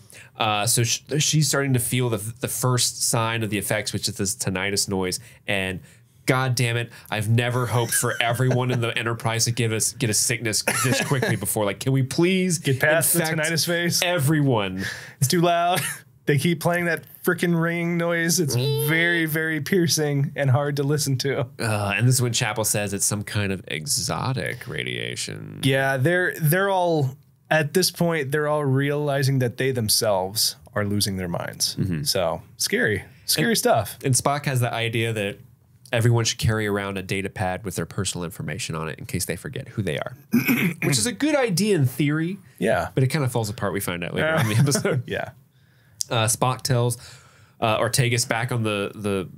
So she's starting to feel the first sign of the effects, which is this tinnitus noise. And God damn it, I've never hoped for everyone in the Enterprise to get a sickness this quickly before. Like, can we please get past the tinnitus phase? Everyone. It's too loud. They keep playing that freaking ringing noise. It's very, very piercing and hard to listen to. And this is when Chapel says it's some kind of exotic radiation. Yeah, they're all, at this point, they're all realizing that they themselves are losing their minds. Mm-hmm. So scary stuff. And Spock has the idea that everyone should carry around a data pad with their personal information on it in case they forget who they are, which is a good idea in theory. Yeah. But it kind of falls apart. We find out later on in the episode. Yeah. Spock tells Ortegas back on the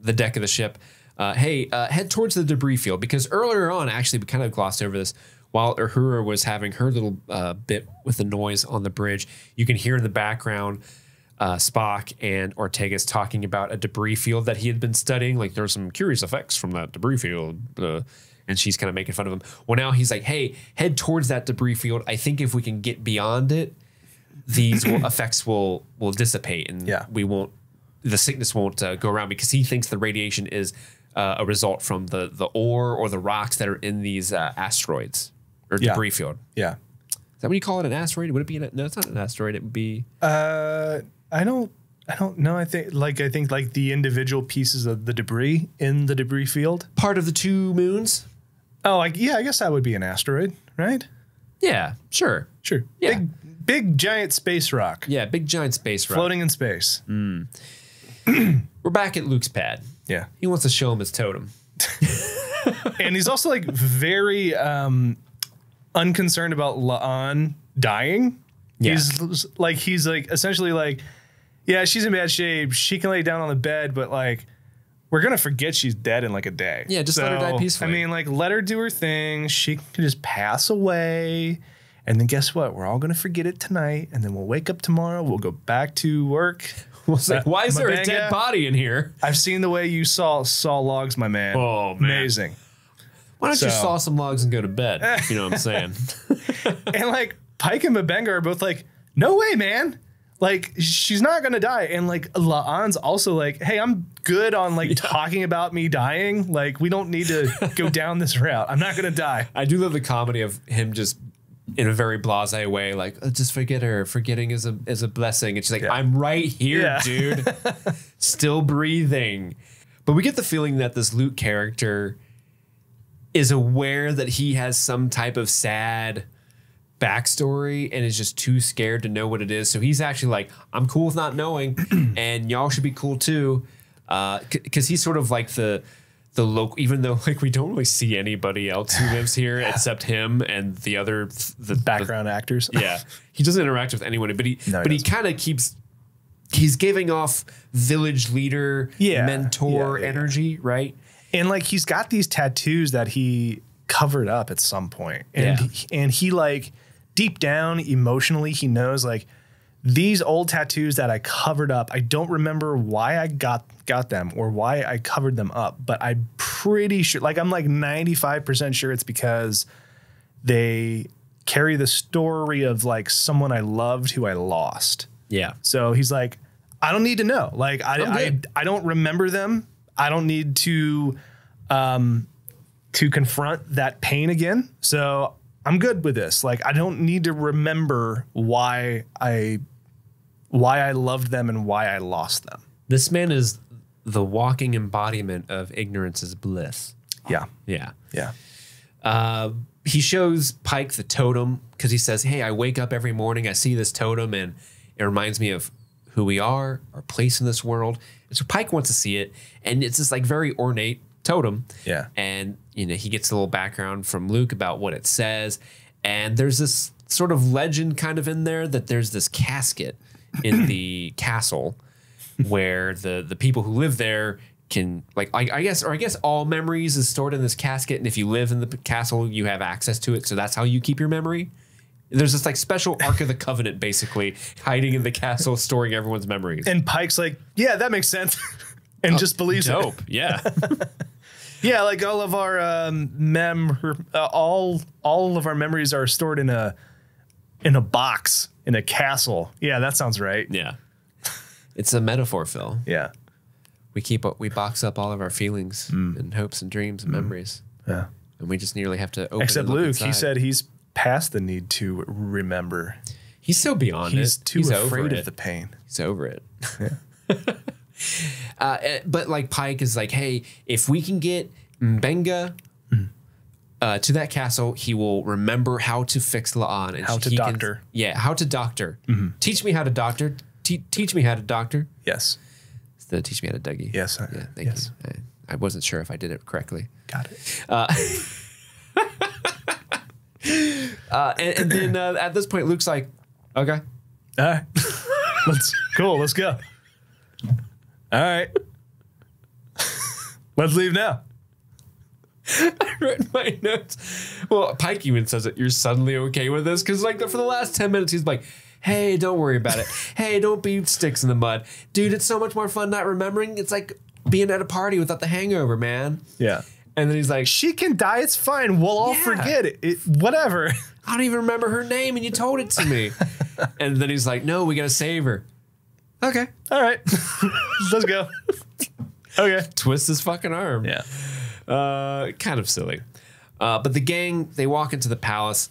deck of the ship, hey, head towards the debris field, because earlier on, actually, we kind of glossed over this. While Uhura was having her little bit with the noise on the bridge, you can hear in the background Spock and Ortegas talking about a debris field that he had been studying. Like, there's some curious effects from that debris field. And she's kind of making fun of him. Well, now he's like, hey, head towards that debris field. I think if we can get beyond it, these effects will dissipate, and the sickness won't go around, because he thinks the radiation is a result from the ore or the rocks that are in these asteroids or debris field. Yeah. Is that what you call it, an asteroid? Would it be no, it's not an asteroid. It would be I don't know. I think the individual pieces of the debris in the debris field. Part of the two moons? Oh, I guess that would be an asteroid, right? Yeah, sure. Yeah. Big giant space rock. Yeah, big giant space rock. Floating in space. We're back at Luke's pad. Yeah. He wants to show him his totem. And he's also like very unconcerned about La'an dying. Yeah. He's like essentially like, yeah, she's in bad shape. She can lay down on the bed, but like, we're going to forget she's dead in like a day. Yeah, just let her die peacefully. I mean, like, let her do her thing. She can just pass away. And then guess what? We're all going to forget it tonight. And then we'll wake up tomorrow. We'll go back to work. Like, why is there a dead body in here? I've seen the way you saw logs, my man. Oh, man. Amazing. Why don't you saw some logs and go to bed? If you know what I'm saying. And like Pike and M'Benga are both like, no way, man. Like, she's not going to die. And like La'an's also like, hey, I'm good on like talking about me dying. Like, we don't need to go down this route. I'm not going to die. I do love the comedy of him just in a very blasé way, like, just forget her. Forgetting is a blessing. And she's like, I'm right here, dude. Still breathing. But we get the feeling that this Luke character is aware that he has some type of sad backstory and is just too scared to know what it is. So he's actually like, I'm cool with not knowing, and y'all should be cool too. Because he's sort of like the local, even though like we don't really see anybody else who lives here except him and the other background actors. Yeah, he doesn't interact with anyone, but he kind of keeps. He's giving off village leader, mentor energy, right? And like he's got these tattoos that he covered up at some point, and he like deep down emotionally he knows like these old tattoos that I covered up, I don't remember why I got them or why I covered them up, but I'm pretty sure, like I'm like 95% sure it's because they carry the story of like someone I loved who I lost. Yeah. So he's like, I don't need to know. Like I don't remember them. I don't need to confront that pain again. So I'm good with this. Like I don't need to remember why I loved them and why I lost them. This man is the walking embodiment of ignorance is bliss. Yeah. Yeah. Yeah. He shows Pike the totem because he says, hey, I wake up every morning, I see this totem, and it reminds me of who we are, our place in this world. And so Pike wants to see it, and it's this like very ornate totem. Yeah. And, you know, he gets a little background from Luke about what it says. And there's this sort of legend kind of in there that there's this casket in the castle where the people who live there can, like, I guess all memories is stored in this casket, and if you live in the castle, you have access to it, so that's how you keep your memory. There's this like special Ark of the Covenant, basically hiding in the castle, storing everyone's memories. And Pike's like, yeah, that makes sense, and just believes dope. it. Yeah, Yeah, like all of our all of our memories are stored in a box in a castle. Yeah, that sounds right. yeah. It's a metaphor, Phil. Yeah. We box up all of our feelings and hopes and dreams and memories. Yeah. And we just nearly have to open Except and look Luke, inside. he said he's past the need to remember. He's so beyond He's it. too He's over afraid it. of the pain. He's over it. But like Pike is like, hey, if we can get Mbenga to that castle, he will remember how to fix La'an. And How to he can- doctor. how to doctor. Teach me how to doctor. Teach me how to doctor. Yes. Teach me how to Dougie. Yes. Yeah, thank yes. you. I wasn't sure if I did it correctly. Got it. And then at this point, Luke's like, okay. All right. Let's go. All right. Let's leave now. I wrote my notes. Well, Pike even says that you're suddenly okay with this because, like, for the last 10 minutes, he's like, hey, don't worry about it. Hey, don't be sticks in the mud. Dude, it's so much more fun not remembering. It's like being at a party without the hangover, man. Yeah. And then he's like, She can die. It's fine. We'll all Yeah. forget it. Whatever. I don't even remember her name, and you told it to me. And then he's like, no, we got to save her. Okay. All right. Let's go. Okay. Twist his fucking arm. Yeah. Kind of silly. But the gang, they walk into the palace.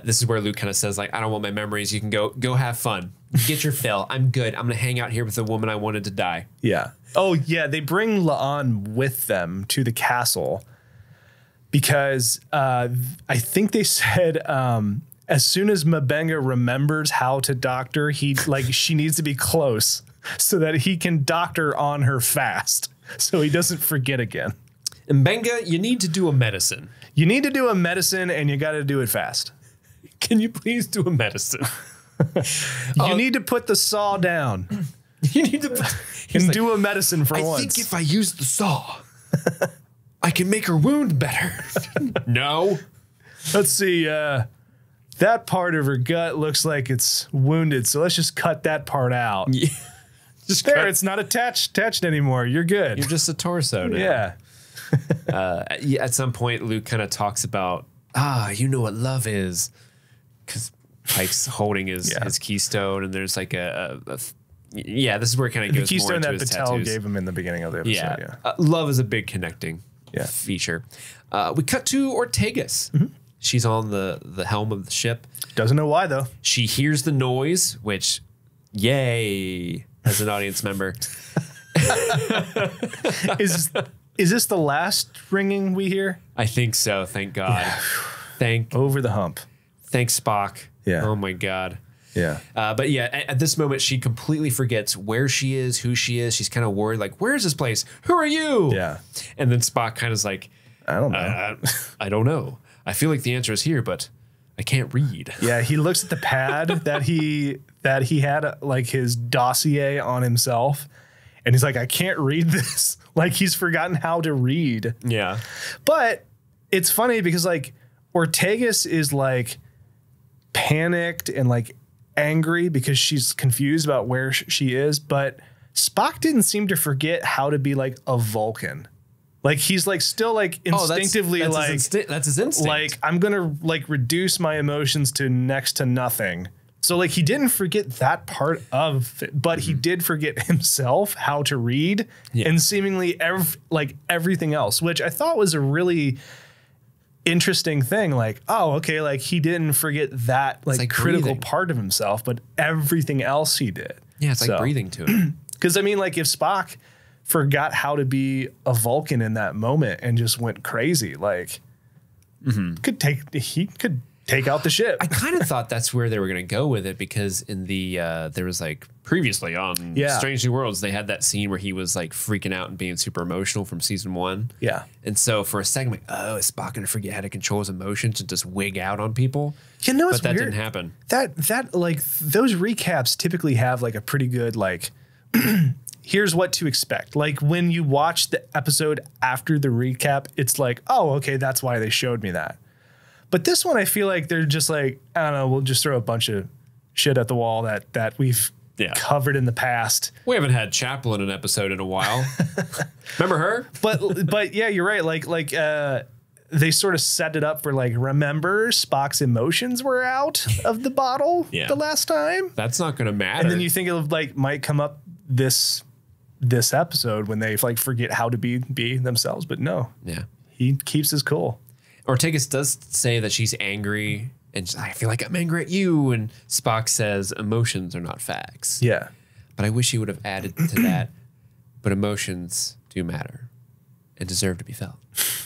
This is where Luke kind of says, like, I don't want my memories. You can go have fun. Get your fill. I'm good. I'm going to hang out here with the woman I wanted to die. Yeah. Oh, yeah. They bring La'an with them to the castle because I think they said as soon as Mbenga remembers how to doctor, she needs to be close so that he can doctor on her fast so he doesn't forget again. And Mbenga, you need to do a medicine. You need to do a medicine and you got to do it fast. Can you please do a medicine? You need to put the saw down You need to and do a medicine for I once. think if I use the saw, I can make her wound better. No. Let's see. That part of her gut looks like it's wounded, so let's just cut that part out. Yeah. Just There, cut- it's not attached anymore. You're good. You're just a torso now. Yeah. At some point, Luke kind of talks about, you know what love is. Because Pike's holding his keystone, and there's like this is where it kind of The goes more keystone into that his Patel tattoos. gave him in the beginning of the episode. Yeah. Yeah. Love is a big connecting feature. We cut to Ortegas. She's on the helm of the ship. Doesn't know why, though. She hears the noise, which, yay, as an audience member. Is this the last ringing we hear? I think so. Thank God. Over the hump. Thanks, Spock. Yeah. Oh, my God. Yeah. But yeah, at this moment, she completely forgets where she is, who she is. She's kind of worried, like, where's this place? Who are you? Yeah. And then Spock kind of is like, I don't know. I don't know. I feel like the answer is here, but I can't read. Yeah, he looks at the pad that he had like his dossier on himself, and he's like, I can't read this. Like he's forgotten how to read. Yeah. But it's funny because like Ortegas is like panicked and like angry because she's confused about where she is, but Spock didn't seem to forget how to be like a Vulcan. Like he's like still like instinctively that's his instinct. like I'm gonna like reduce my emotions to next to nothing. So like he didn't forget that part of it, but he did forget himself how to read and seemingly everything else, which I thought was a really interesting thing. Like, oh, okay, like he didn't forget that like critical breathing. part of himself, but everything else he did. Yeah, it's like breathing to him. Because I mean, like if Spock forgot how to be a Vulcan in that moment and just went crazy. Like, he could take out the ship. I kind of thought that's where they were going to go with it, because in the there was like previously on Strange New Worlds, they had that scene where he was like freaking out and being super emotional from season 1. Yeah. And so for a second, I'm like, oh, is Spock going to forget how to control his emotions and just wig out on people? You know, but that didn't happen. That like those recaps typically have like a pretty good like here's what to expect. Like when you watch the episode after the recap, it's like, oh, okay, that's why they showed me that. But this one, I feel like they're just like, I don't know, we'll just throw a bunch of shit at the wall that we've covered in the past. We haven't had Chapel in an episode in a while. Remember her? But yeah, you're right. Like they sort of set it up for like, remember Spock's emotions were out of the bottle the last time. That's not going to matter. And then you think it like might come up this episode when they like forget how to be themselves. But no, he keeps his cool. Ortegas does say that she's angry, and I feel like I'm angry at you. And Spock says emotions are not facts. Yeah. But I wish he would have added to that. But emotions do matter and deserve to be felt.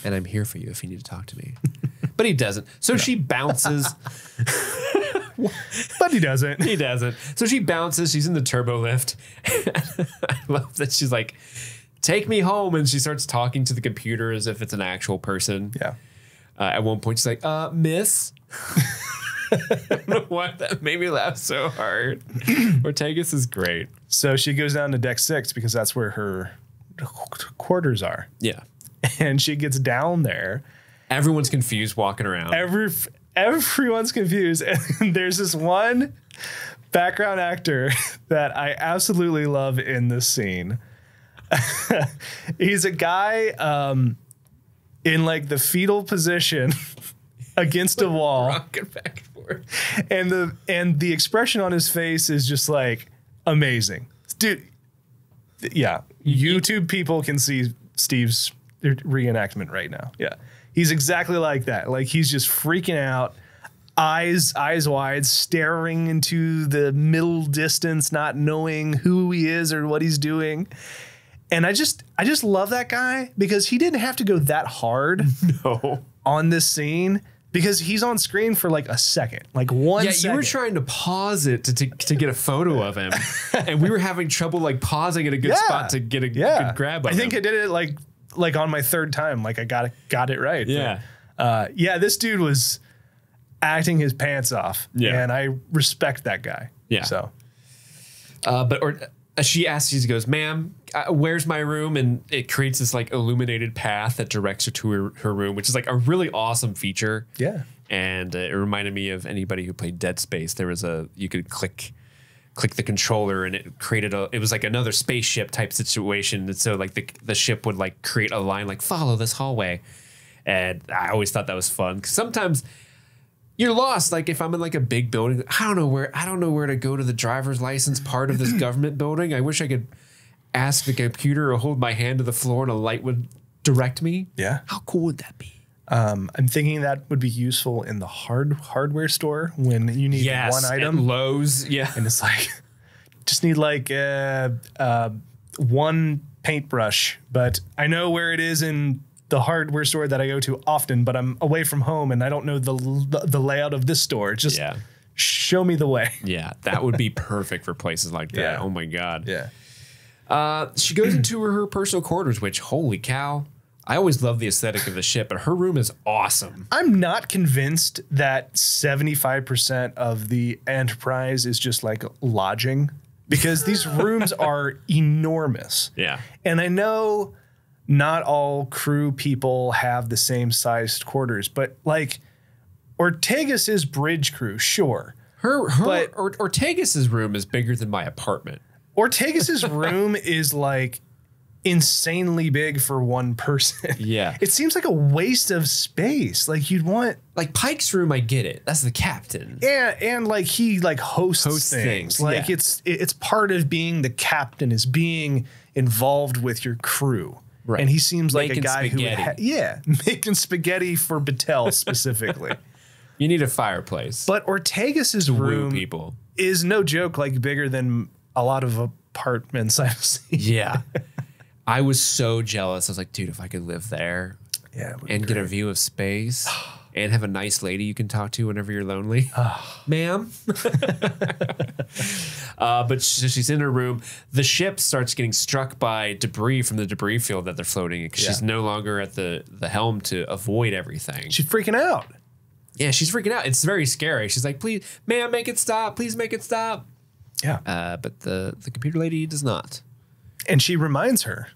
And I'm here for you if you need to talk to me. But he doesn't. So she bounces. But he doesn't. He doesn't. So she bounces. She's in the turbo lift. I love that she's like, take me home. And she starts talking to the computer as if it's an actual person. Yeah. At one point, she's like, miss. I don't know why that made me laugh so hard. Ortegas is great. So she goes down to deck 6 because that's where her quarters are. Yeah. And she gets down there. Everyone's confused walking around. Everyone's confused. And there's this one background actor that I absolutely love in this scene. He's a guy in like the fetal position against a wall. Rocking back and forth. And the expression on his face is just like amazing. Dude, yeah. YouTube people can see Steve's reenactment right now. Yeah. He's exactly like that. Like he's just freaking out, eyes wide, staring into the middle distance, not knowing who he is or what he's doing. And I just love that guy because he didn't have to go that hard on this scene because he's on screen for like a second, like 1 second. Yeah, you were trying to pause it to get a photo of him, and we were having trouble like pausing at a good spot to get a good grab of him. I think I did it like on my third time, like I got it right. Yeah. But, this dude was acting his pants off. Yeah. And I respect that guy. Yeah. So, she asks, she goes, ma'am, where's my room? And it creates this like illuminated path that directs her to her room, which is like a really awesome feature. Yeah. And it reminded me of anybody who played Dead Space. There was you could click the controller and it created it was like another spaceship type situation. And so like the ship would like create a line, like follow this hallway. And I always thought that was fun. 'Cause sometimes you're lost. Like if I'm in like a big building, I don't know where to go to the driver's license part of this government building. I wish I could ask the computer or hold my hand to the floor and a light would direct me. Yeah. How cool would that be? I'm thinking that would be useful in the hardware store when you need one item. At Lowe's. Yeah. And it's like, just need like one paintbrush, but I know where it is in the hardware store that I go to often, but I'm away from home and I don't know the layout of this store. Just show me the way. Yeah, that would be perfect for places like that. Yeah. Oh my God. Yeah. She goes into her personal quarters, which holy cow. I always love the aesthetic of the ship, but her room is awesome. I'm not convinced that 75% of the Enterprise is just like lodging because these rooms are enormous. Yeah. And I know not all crew people have the same sized quarters, but like Ortegas is bridge crew, sure. But Ortegas's room is bigger than my apartment. Ortegas's room is like insanely big for one person. Yeah. It seems like a waste of space. Like you'd want like Pike's room, I get it. That's the captain. Yeah, and like he like hosts things. Like it's part of being the captain is being involved with your crew. Right. And he seems like a guy spaghetti. who making spaghetti for Battelle specifically. You need a fireplace. But Ortegas's room people is no joke like bigger than a lot of apartments I've seen. Yeah. I was so jealous. I was like, dude, if I could live there and get a view of space and have a nice lady you can talk to whenever you're lonely. Ma'am. But she's in her room. The ship starts getting struck by debris from the debris field that they're floating in because she's no longer at the helm to avoid everything. She's freaking out. Yeah, she's freaking out. It's very scary. She's like, please, ma'am, make it stop. Please make it stop. Yeah. But the computer lady does not. And she reminds her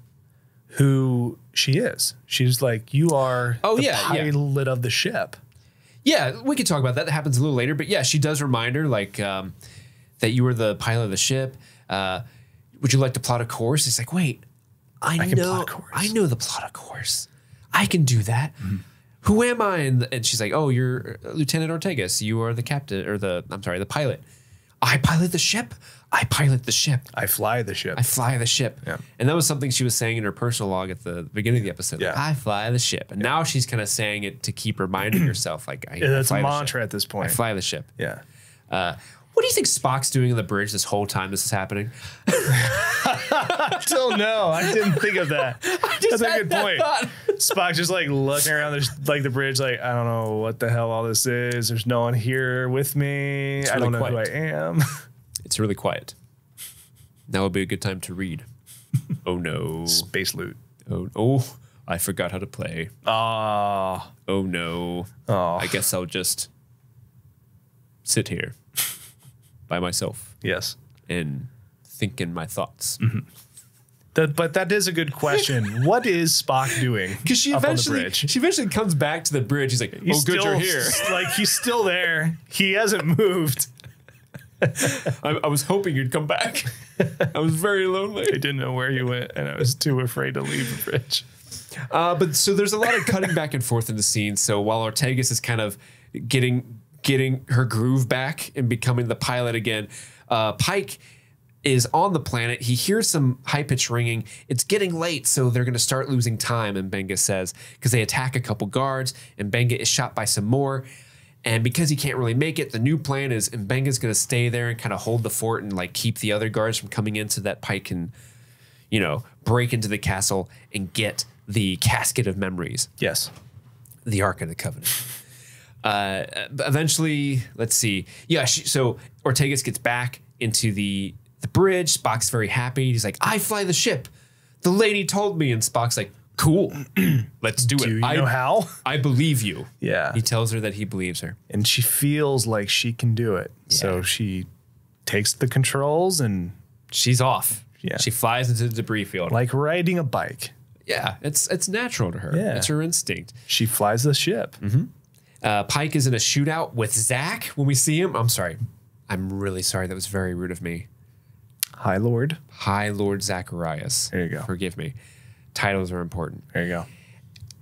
who she is. She's like, you are the pilot of the ship. Yeah, we could talk about that. That happens a little later. But yeah, she does remind her like that you were the pilot of the ship. Would you like to plot a course? It's like, wait, I know the plot of course. I can do that. Mm-hmm. Who am I? And she's like, oh, you're Lieutenant Ortegas. You are the captain or the pilot. I pilot the ship. I pilot the ship. I fly the ship. I fly the ship. Yeah. And that was something she was saying in her personal log at the beginning of the episode. Yeah. Like, I fly the ship. And now she's kind of saying it to keep reminding herself, like, that's fly a the mantra ship. at this point. I fly the ship. Yeah. What do you think Spock's doing on the bridge this whole time this is happening? I don't know. I didn't think of that. That's a good point. Spock just like looking around the bridge, like, I don't know what the hell all this is. There's no one here with me. I don't know who I am. It's really quiet. Now would be a good time to read. Oh no. Space loot. Oh, I forgot how to play. Oh no. I guess I'll just sit here by myself. Yes. And think in my thoughts. Mm-hmm. But that is a good question. What is Spock doing? Because she eventually comes back to the bridge. He's like, oh, good, you're here. Like, he's still there. He hasn't moved. I was hoping you'd come back. I was very lonely. I didn't know where you went, and I was too afraid to leave the bridge. But so there's a lot of cutting back and forth in the scene. So while Ortegas is kind of getting her groove back and becoming the pilot again, Pike is on the planet. He hears some high-pitched ringing. It's getting late, so they're going to start losing time, and Benga says, because they attack a couple guards, and Benga is shot by some more. And because he can't really make it, the new plan is Mbenga's going to stay there and kind of hold the fort and like keep the other guards from coming in so that Pike can, break into the castle and get the casket of memories. Yes. The Ark of the Covenant. Eventually, let's see. Yeah, so Ortegas gets back into the bridge. Spock's very happy. He's like, I fly the ship. The lady told me. And Spock's like, cool. Let's do it. Do you know how? I believe you. Yeah. He tells her that he believes her. And she feels like she can do it. Yeah. So she takes the controls and she's off. Yeah. She flies into the debris field. Like riding a bike. Yeah. It's natural to her. Yeah. It's her instinct. She flies the ship. Mm-hmm. Pike is in a shootout with Zach when we see him. I'm sorry. I'm really sorry. That was very rude of me. High Lord. High Lord Zacharias. There you go. Forgive me. Titles are important. There you go.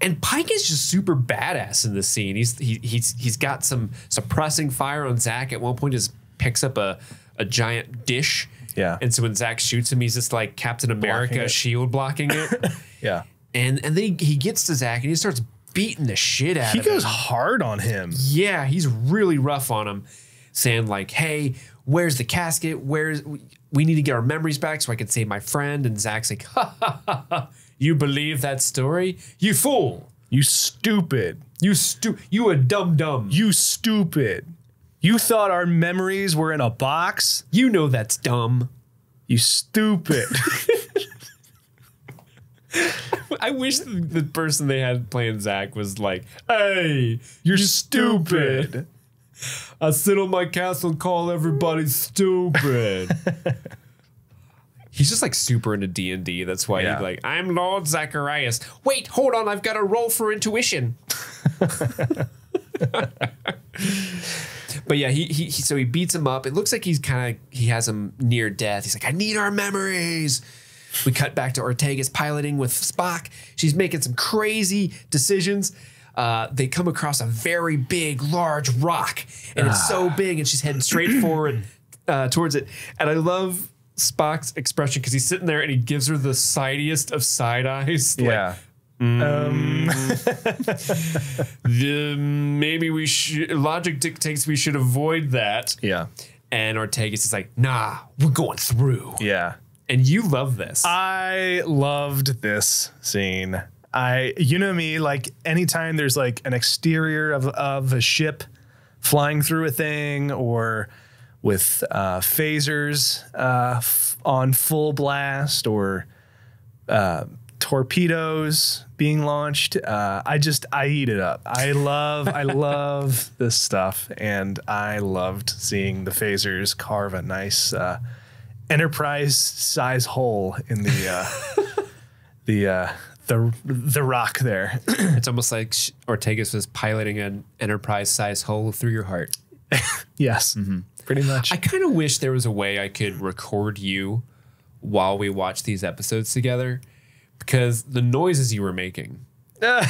And Pike is just super badass in this scene. He's got some suppressing fire on Zach. At one point, just picks up a giant dish. Yeah. And so when Zach shoots him, he's just like Captain America shield blocking it. Yeah. And then he gets to Zach and he starts beating the shit out of him. He goes hard on him. Yeah, he's really rough on him, saying like, "Hey, where's the casket? We need to get our memories back so I can save my friend." And Zach's like, "Ha ha ha ha! You believe that story? You fool! You stupid! You a dum-dum! You stupid! You thought our memories were in a box? You know that's dumb! You stupid!" I wish the person they had playing Zach was like, "Hey, you're stupid. I sit on my castle and call everybody stupid." He's just like super into D&D. That's why he'd be like, "I'm Lord Zacharias. Wait, hold on. I've got to roll for intuition." But yeah, so he beats him up. It looks like he has him near death. He's like, "I need our memories." We cut back to Ortegas piloting with Spock. She's making some crazy decisions. They come across a very big, large rock, and it's so big, and she's heading straight forward towards it. And I love Spock's expression because he's sitting there and he gives her the sidiest of side eyes. Yeah. Maybe we should. Logic dictates we should avoid that. Yeah. And Ortegas is like, "Nah, we're going through." Yeah. And you love this. I loved this scene. You know me, like anytime there's like an exterior of a ship flying through a thing, or with phasers on full blast, or torpedoes being launched, I eat it up. I love this stuff, and I loved seeing the phasers carve a nice Enterprise size hole in the rock there. It's almost like Ortegas was piloting an Enterprise size hole through your heart. Yes, pretty much. I kind of wish there was a way I could record you while we watch these episodes together, because the noises you were making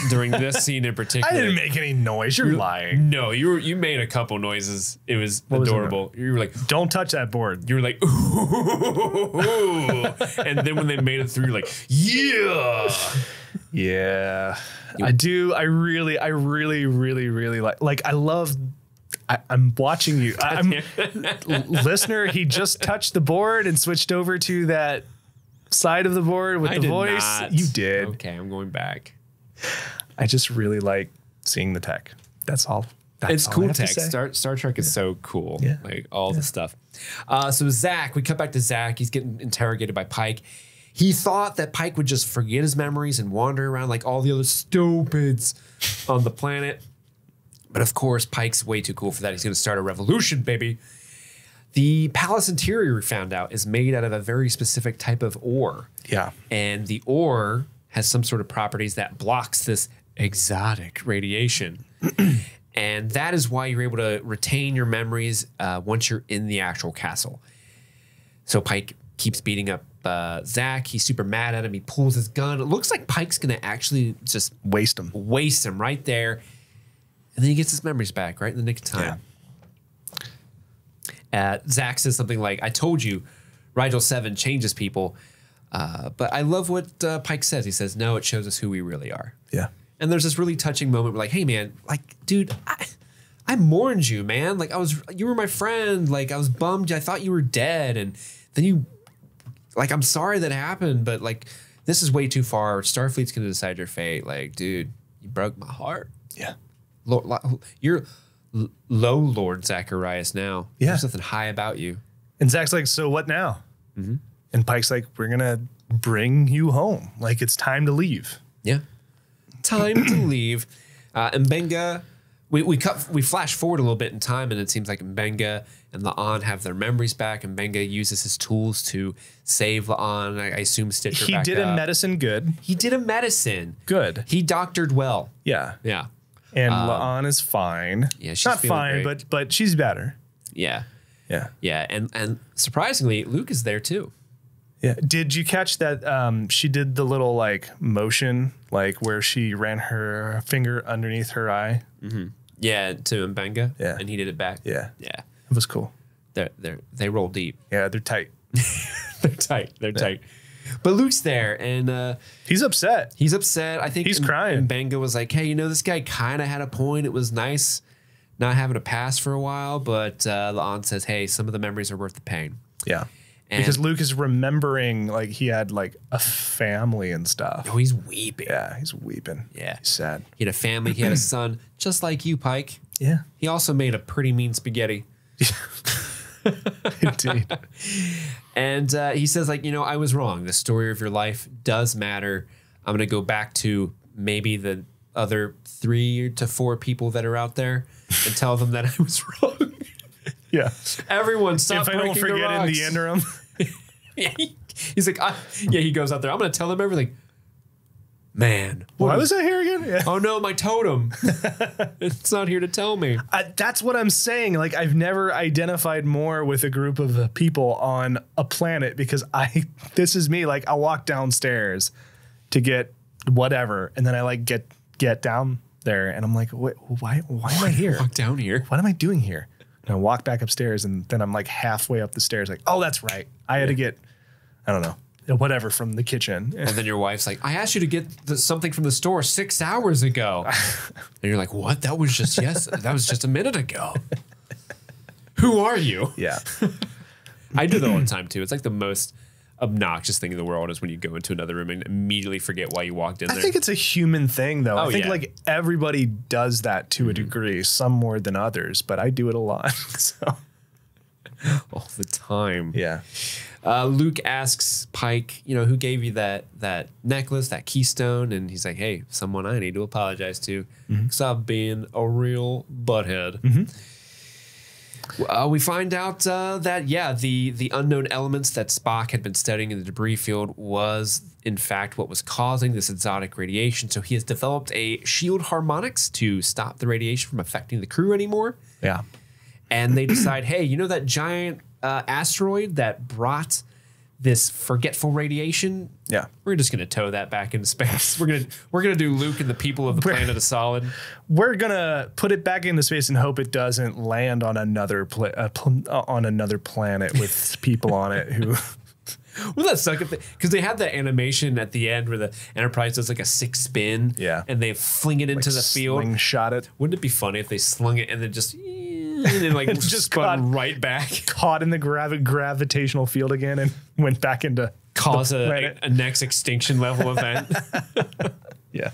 during this scene in particular. I didn't make any noise. You're lying. No, you made a couple noises. It was adorable. You were like, don't touch that board. You were like, ooh. And then when they made it through, you're like, yeah. Yeah. I do. I really like I love. I'm watching you. Listener, he just touched the board and switched over to that side of the board with the voice. Not. You did. Okay, I'm going back. I just really like seeing the tech. That's all. It's cool tech. Star Trek is so cool. Yeah. Like all the stuff. So Zach, we cut back to Zach. He's getting interrogated by Pike. He thought that Pike would just forget his memories and wander around like all the other stupids on the planet. But of course, Pike's way too cool for that. He's going to start a revolution, baby. The palace interior, we found out, is made out of a very specific type of ore. Yeah. And the ore has some sort of properties that blocks this exotic radiation. And that is why you're able to retain your memories once you're in the actual castle. So Pike keeps beating up Zach. He's super mad at him. He pulls his gun. It looks like Pike's going to actually just waste him right there. And then he gets his memories back right in the nick of time. Yeah. Zach says something like, I told you, Rigel 7 changes people. But I love what Pike says. He says, no, it shows us who we really are. Yeah. And there's this really touching moment where like, hey man, like, dude, I mourned you, man. Like you were my friend. Like I was bummed. I thought you were dead. And then you, like, I'm sorry that happened, but like, this is way too far. Starfleet's going to decide your fate. Like, dude, you broke my heart. Yeah. You're low Lord Zacharias now. Yeah. There's nothing high about you. And Zach's like, so what now? Mm-hmm. And Pike's like, we're going to bring you home. Like, it's time to leave. Yeah. Time to leave. Mbenga, we flash forward a little bit in time, and it seems like Mbenga and La'an have their memories back. And Mbenga uses his tools to save La'an. I assume stitch her back up. He did a medicine good. He did a medicine. Good. He doctored well. Yeah. Yeah. And La'an is fine. Yeah, she's not fine, but she's better. Yeah. Yeah. Yeah. And surprisingly, Luke is there too. Yeah. Did you catch that she did the little like motion, like where she ran her finger underneath her eye? Mm-hmm. Yeah, to Mbenga. Yeah. And he did it back. Yeah. Yeah. It was cool. They roll deep. Yeah, they're tight. They're tight. They're tight. But Luke's there, and he's upset. He's upset. I think he's crying. Mbenga was like, hey, this guy kind of had a point. It was nice not having a past for a while, but La'an says, hey, some of the memories are worth the pain. Yeah. Because Luke is remembering like he had like a family and stuff. Oh, he's weeping. Yeah, he's weeping. Yeah. He's sad. He had a family. He had a son, just like you, Pike. Yeah. He also made a pretty mean spaghetti. Indeed. And he says, like, I was wrong. The story of your life does matter. I'm going to go back to maybe the other 3 to 4 people that are out there and tell them that I was wrong. Yeah. Everyone stop breaking the rocks. If I don't forget in the interim. Yeah, he's like, he goes out there. I'm going to tell them everything. Man. Why was I here again? Yeah. Oh, no, my totem. It's not here to tell me. That's what I'm saying. Like, I've never identified more with a group of people on a planet because this is me. Like, I'll walk downstairs to get whatever. And then I like get down there and I'm like, why am I here? Walk down here. What am I doing here? And I walk back upstairs and then I'm like halfway up the stairs. Like, oh, that's right. I had to get, I don't know. Whatever from the kitchen. And then your wife's like, I asked you to get something from the store 6 hours ago. And you're like, what? That was just a minute ago. Who are you? Yeah. I do that all the time too. It's like the most obnoxious thing in the world is when you go into another room and immediately forget why you walked in there. I think it's a human thing, though. I think yeah. like everybody does that to a degree, some more than others, but I do it a lot. So all the time. yeah. Luke asks Pike, who gave you that necklace, that keystone? And he's like, hey, someone I need to apologize to because I've been a real butthead. We find out that, the unknown elements that Spock had been studying in the debris field was, in fact, what was causing this exotic radiation. So he has developed a shield harmonics to stop the radiation from affecting the crew anymore. Yeah. And they decide, hey, that giant asteroid that brought this forgetful radiation? Yeah. We're just going to tow that back into space. We're gonna do Luke and the people of the planet a solid. We're gonna put it back into space and hope it doesn't land on another planet with people on it who. Well, that suck because they had that animation at the end where the Enterprise does like a 6 spin, and they fling it into the field. Slingshot it. Wouldn't it be funny if they slung it and then just just spun right back, caught in the gravitational field again, and went back into cause a next extinction level event. Yeah.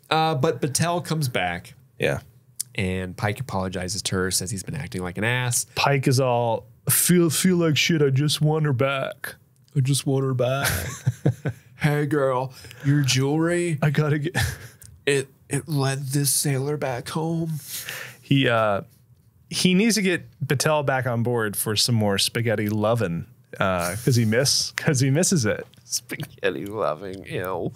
But Batel comes back. Yeah. And Pike apologizes to her, says he's been acting like an ass. Pike is all, feel like shit. I just want her back. Hey, girl, your jewelry. I gotta get. It led this sailor back home. He needs to get Batel back on board for some more spaghetti loving because he misses it. Spaghetti loving, ew.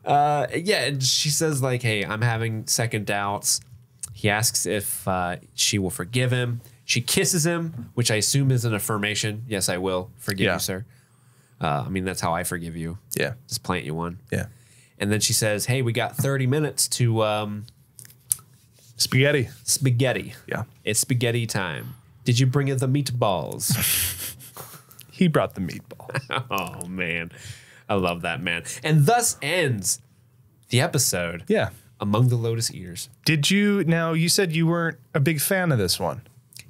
And she says like, hey, I'm having second doubts. He asks if she will forgive him. She kisses him, which I assume is an affirmation. Yes, I will forgive you, sir. That's how I forgive you. Yeah. Just plant you one. Yeah. And then she says, hey, we got 30 minutes to spaghetti. Yeah. It's spaghetti time. Did you bring in the meatballs? He brought the meatballs. Oh, man. I love that, man. And thus ends the episode. Yeah. Among the Lotus Eaters. You said you weren't a big fan of this one.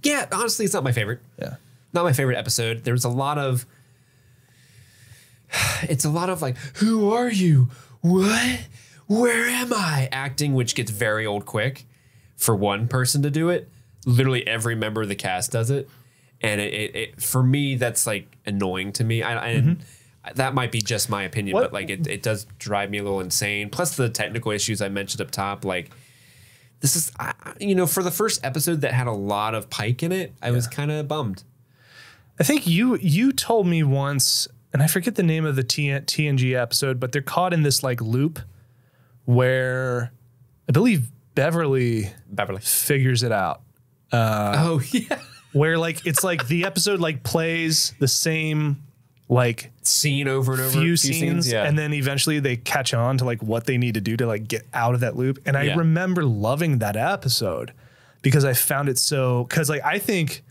Yeah, honestly, it's not my favorite. Yeah. Not my favorite episode. There's a lot of... It's a lot of like, who are you? What? Where am I? Acting, which gets very old quick for one person to do it. Literally every member of the cast does it. And it for me, that's like annoying to me. That might be just my opinion, but like it does drive me a little insane. Plus the technical issues I mentioned up top, like this is, for the first episode that had a lot of Pike in it, I was kind of bummed. I think you told me once, and I forget the name of the TNG episode, but they're caught in this like loop where I believe Beverly figures it out. Where like it's like the episode like plays the same like scene over and over, few scenes, and then eventually they catch on to like what they need to do to like get out of that loop. And I remember loving that episode because I found it so, because like I think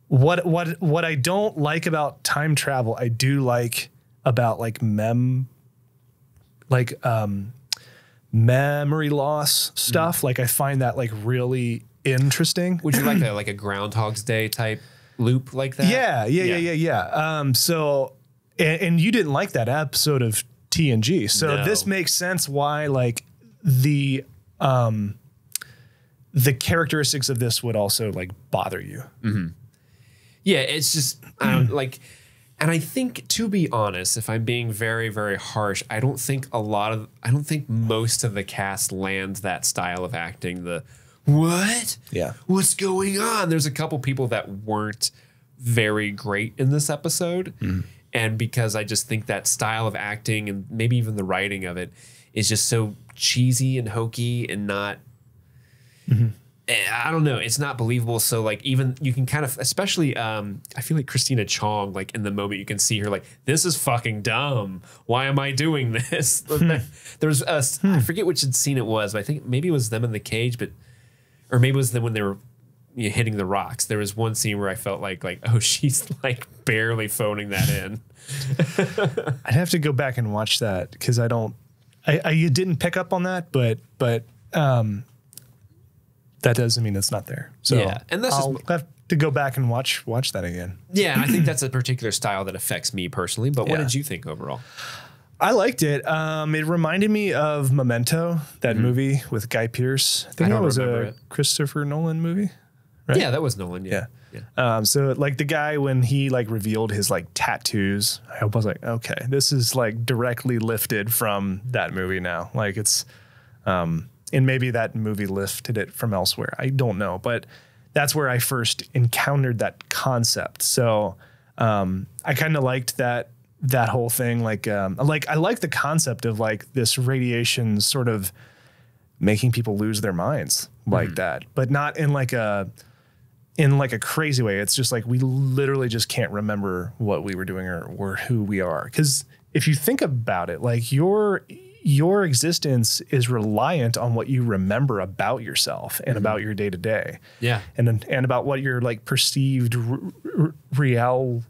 what I don't like about time travel, I do like about like memory loss stuff. Like I find that like really interesting. Would you like a Groundhog's Day type loop like that? Yeah. So, and you didn't like that episode of TNG. So this makes sense why like the characteristics of this would also like bother you. Mm-hmm. Yeah, it's just like, and I think, to be honest, if I'm being very, very harsh, I don't think most of the cast lands that style of acting. What? Yeah. What's going on? There's a couple people that weren't very great in this episode. And because I just think that style of acting and maybe even the writing of it is just so cheesy and hokey and not, I don't know, it's not believable. So like even you can kind of, especially I feel like Christina Chong, like in the moment you can see her like, this is fucking dumb. Why am I doing this? There's I forget which scene it was, but I think maybe it was them in the cage, or maybe it was them when they were hitting the rocks. There was one scene where I felt like, oh, she's like barely phoning that in. I'd have to go back and watch that because I didn't pick up on that, but that doesn't mean it's not there. So yeah, and that's I'll to go back and watch that again. Yeah, I think that's a particular style that affects me personally. But what did you think overall? I liked it. It reminded me of Memento, that movie with Guy Pearce. I think that was a Christopher Nolan movie, right? Yeah, that was Nolan. Yeah. So like the guy, when he like revealed his like tattoos, I was like, okay, this is like directly lifted from that movie now. Like it's, and maybe that movie lifted it from elsewhere. I don't know, but that's where I first encountered that concept. So I kind of liked that whole thing. Like I like the concept of like this radiation sort of making people lose their minds like that, but not in like a crazy way. It's just like we literally just can't remember what we were doing or who we are. Because if you think about it, like your existence is reliant on what you remember about yourself and about your day to day. Yeah, and about what your like perceived reality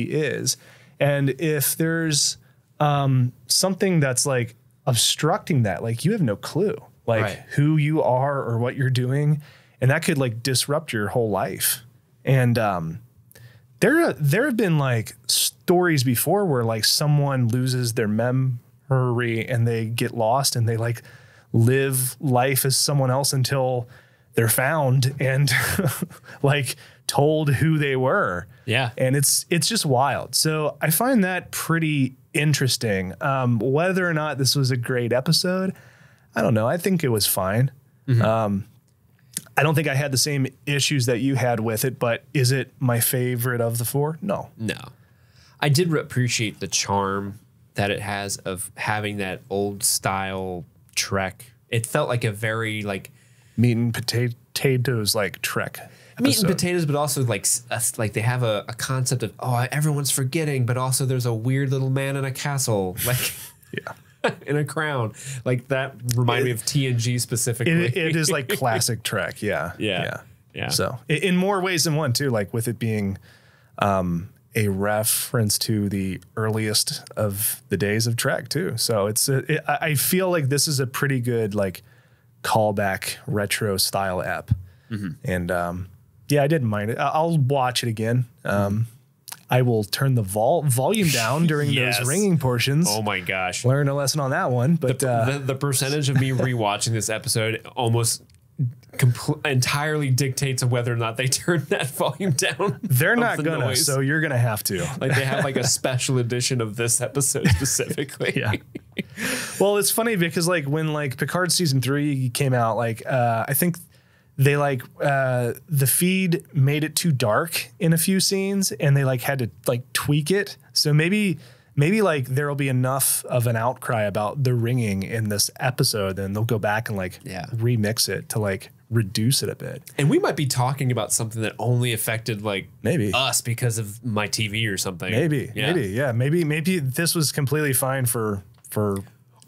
is. And if there's something that's like obstructing that, like you have no clue, like who you are or what you're doing. And that could like disrupt your whole life. And there have been like stories before where like someone loses their memory and they get lost and they like live life as someone else until they're found and like told who they were. Yeah. And it's just wild. So I find that pretty interesting. Whether or not this was a great episode, I don't know. I think it was fine. I don't think I had the same issues that you had with it, but is it my favorite of the four? No. I did appreciate the charm that it has of having that old style Trek. It felt like a very like meat and potatoes like Trek episode. Meat and potatoes, but also like they have a concept of everyone's forgetting, but also there's a weird little man in a castle, like in a crown. Like that reminded me of TNG specifically. It is like classic Trek. Yeah. So in more ways than one too, like with it being a reference to the earliest of the days of Trek too. So I feel like this is a pretty good like callback retro style ep. And I didn't mind it. I'll watch it again. I will turn the volume down during those ringing portions. Oh my gosh. Learn a lesson on that one. But the percentage of me rewatching this episode almost entirely dictates of whether or not they turn that volume down. They're not gonna, so you're gonna have to. Like they have like a special edition of this episode specifically. Well, it's funny because like when like Picard season 3 came out, like I think they like the feed made it too dark in a few scenes and they like had to like tweak it. So maybe like there'll be enough of an outcry about the ringing in this episode, then they'll go back and like remix it to like reduce it a bit. And we might be talking about something that only affected like maybe us because of my TV or something. Maybe this was completely fine for or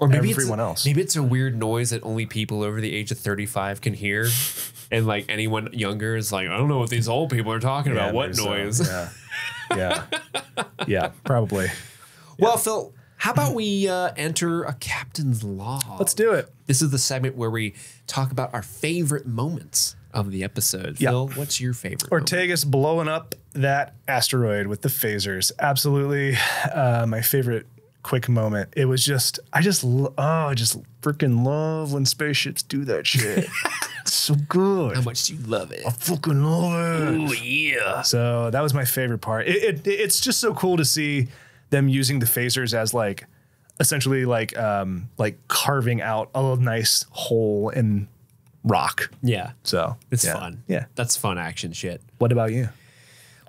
maybe everyone else. Maybe it's a weird noise that only people over the age of 35 can hear. And like anyone younger is like, I don't know what these old people are talking about. What noise? Yeah, probably. Well, Phil, how about we enter a captain's log? Let's do it. This is the segment where we talk about our favorite moments of the episode. Phil, what's your favorite Ortegas moment? Blowing up that asteroid with the phasers. Absolutely my favorite quick moment. It was just, I just freaking love when spaceships do that shit. It's so good. How much do you love it? I fucking love it. Oh yeah. So that was my favorite part. It's just so cool to see them using the phasers as like essentially like carving out a nice hole in rock. Yeah. So it's fun. Yeah. That's fun action shit. What about you?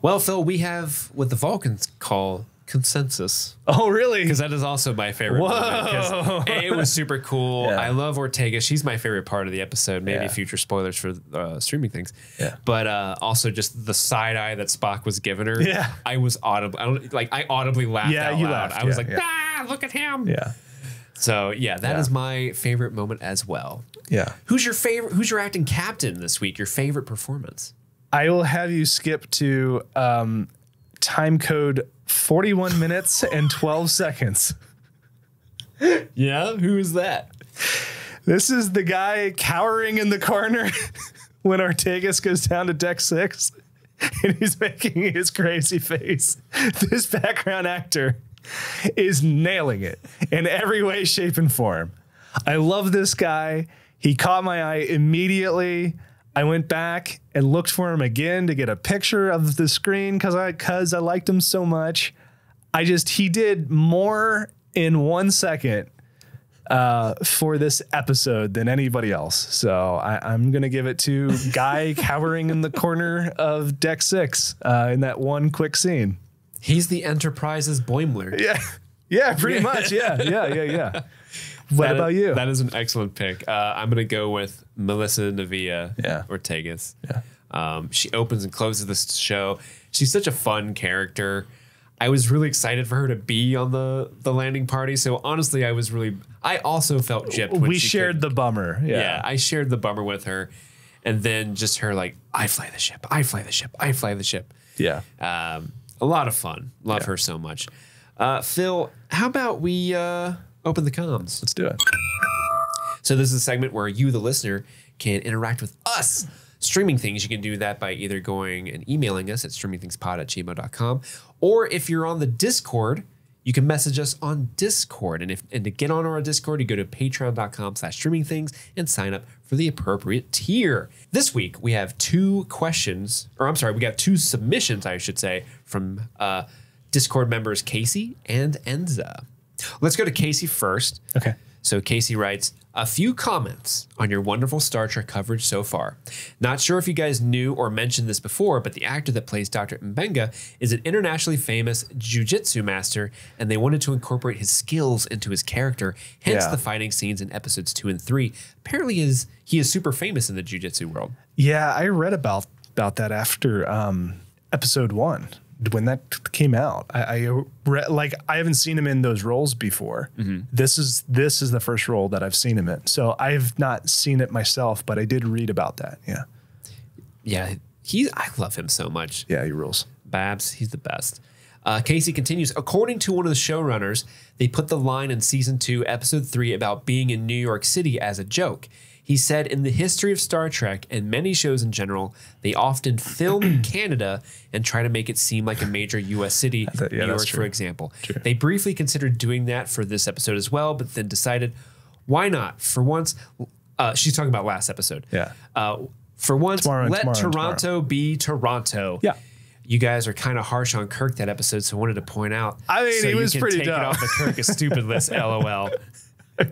Well, Phil, we have what the Vulcans call consensus. Oh, really? Because that is also my favorite moment. It was super cool. I love Ortega. She's my favorite part of the episode. Maybe future spoilers for streaming things. Yeah. But also just the side eye that Spock was giving her. Yeah. I was I audibly laughed out loud. Laughed. I was like, look at him. Yeah. So that is my favorite moment as well. Yeah. Who's your acting captain this week? Your favorite performance? I will have you skip to time code 41 minutes and 12 seconds. Yeah? Who is that? This is the guy cowering in the corner when Ortegas goes down to deck 6 and he's making his crazy face. This background actor is nailing it in every way, shape, and form. I love this guy. He caught my eye immediately. I went back and looked for him again to get a picture of the screen because I liked him so much. He did more in 1 second for this episode than anybody else. So I'm going to give it to Guy cowering in the corner of deck 6 in that one quick scene. He's the Enterprise's Boimler. Yeah, pretty much. Yeah. What about you? That is an excellent pick. I'm going to go with Melissa Navia Ortegas. Yeah. She opens and closes this show. She's such a fun character. I was really excited for her to be on the landing party. So honestly, I also felt gypped. When we shared the bummer. Yeah, I shared the bummer with her. And then just her like, I fly the ship, I fly the ship, I fly the ship. Yeah. A lot of fun. Love her so much. Phil, how about we open the comms? Let's do it. So this is a segment where you, the listener, can interact with us. Streaming things, you can do that by either going and emailing us at streamingthingspod@gmail.com, or if you're on the Discord, you can message us on Discord. And to get on our Discord, you go to patreon.com/streamingthings and sign up for the appropriate tier. This week, we have two submissions, I should say, from Discord members Casey and Enza. Let's go to Casey first. Okay. So Casey writes, a few comments on your wonderful Star Trek coverage so far. Not sure if you guys knew or mentioned this before, but the actor that plays Dr. Mbenga is an internationally famous jiu-jitsu master, and they wanted to incorporate his skills into his character, hence the fighting scenes in episodes 2 and 3. Apparently he is super famous in the jiu-jitsu world. Yeah, I read about that after episode 1. When that came out, I haven't seen him in those roles before. Mm-hmm. This is the first role that I've seen him in. So I've not seen it myself, but I did read about that. Yeah. I love him so much. Yeah, he rules. Babs, he's the best. Casey continues, according to one of the showrunners, they put the line in season 2, episode 3 about being in New York City as a joke. He said, in the history of Star Trek and many shows in general, they often film in Canada and try to make it seem like a major U.S. city, New York, for example. True. They briefly considered doing that for this episode as well, but then decided, why not? For once, she's talking about last episode. Yeah. For once, let Toronto be Toronto. Yeah. You guys are kind of harsh on Kirk that episode, so I wanted to point out. I mean, he was pretty dumb. Take it off the Kirk is stupid list, LOL.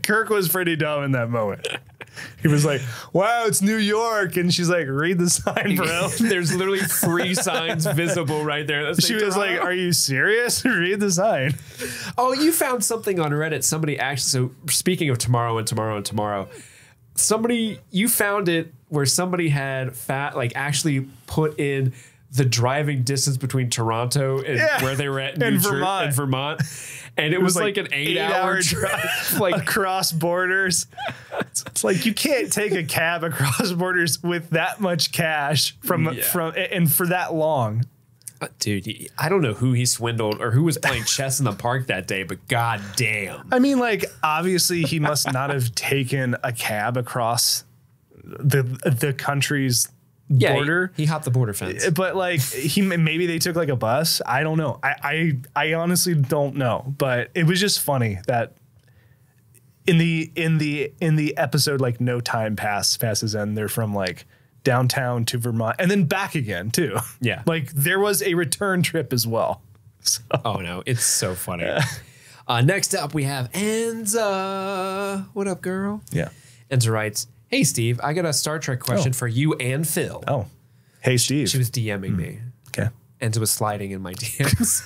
Kirk was pretty dumb in that moment. He was like, wow, it's New York. And she's like, read the sign, bro. There's literally 3 signs visible right there. She was like, are you serious? Read the sign. Oh, you found something on Reddit. Somebody actually, so speaking of tomorrow, you found it where somebody had actually put in the driving distance between Toronto and where they were at in Vermont. And it was like an 8-hour drive across borders. It's like you can't take a cab across borders with that much cash from and for that long. Dude, I don't know who he swindled or who was playing chess in the park that day, but god damn. I mean, like, obviously he must not have taken a cab across the country's border. He hopped the border fence. But like maybe they took like a bus. I don't know. I honestly don't know. But it was just funny that in the episode, like, no time passes and they're from like downtown to Vermont and then back again too. Yeah. Like there was a return trip as well. So. Oh no, it's so funny. Next up we have Enza. What up, girl? Yeah. Enza writes, hey, Steve, I got a Star Trek question for you and Phil. Oh, hey, Steve. She was DMing me. Okay. Enza was sliding in my DMs.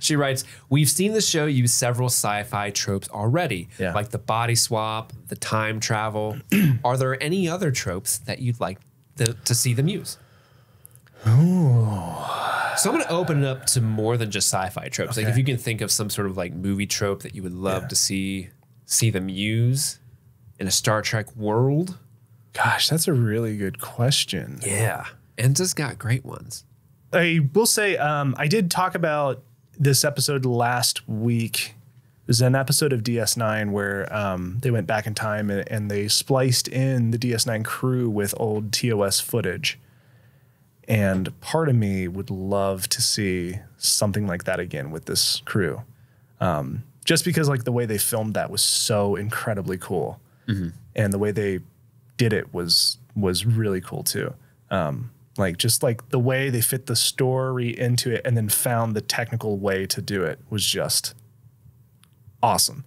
She writes, we've seen the show use several sci-fi tropes already, like the body swap, the time travel. Are there any other tropes that you'd like to see them use? Oh. So I'm going to open it up to more than just sci-fi tropes. Okay. Like if you can think of some sort of like movie trope that you would love to see them use in a Star Trek world? Gosh, that's a really good question. Yeah. Enza's got great ones. I will say, I did talk about this episode last week There's an episode of DS9 where they went back in time and they spliced in the DS9 crew with old TOS footage. And part of me would love to see something like that again with this crew. Just because like the way they filmed that was so incredibly cool. And the way they did it was really cool too. Like just like the way they fit the story into it and then found the technical way to do it was just awesome.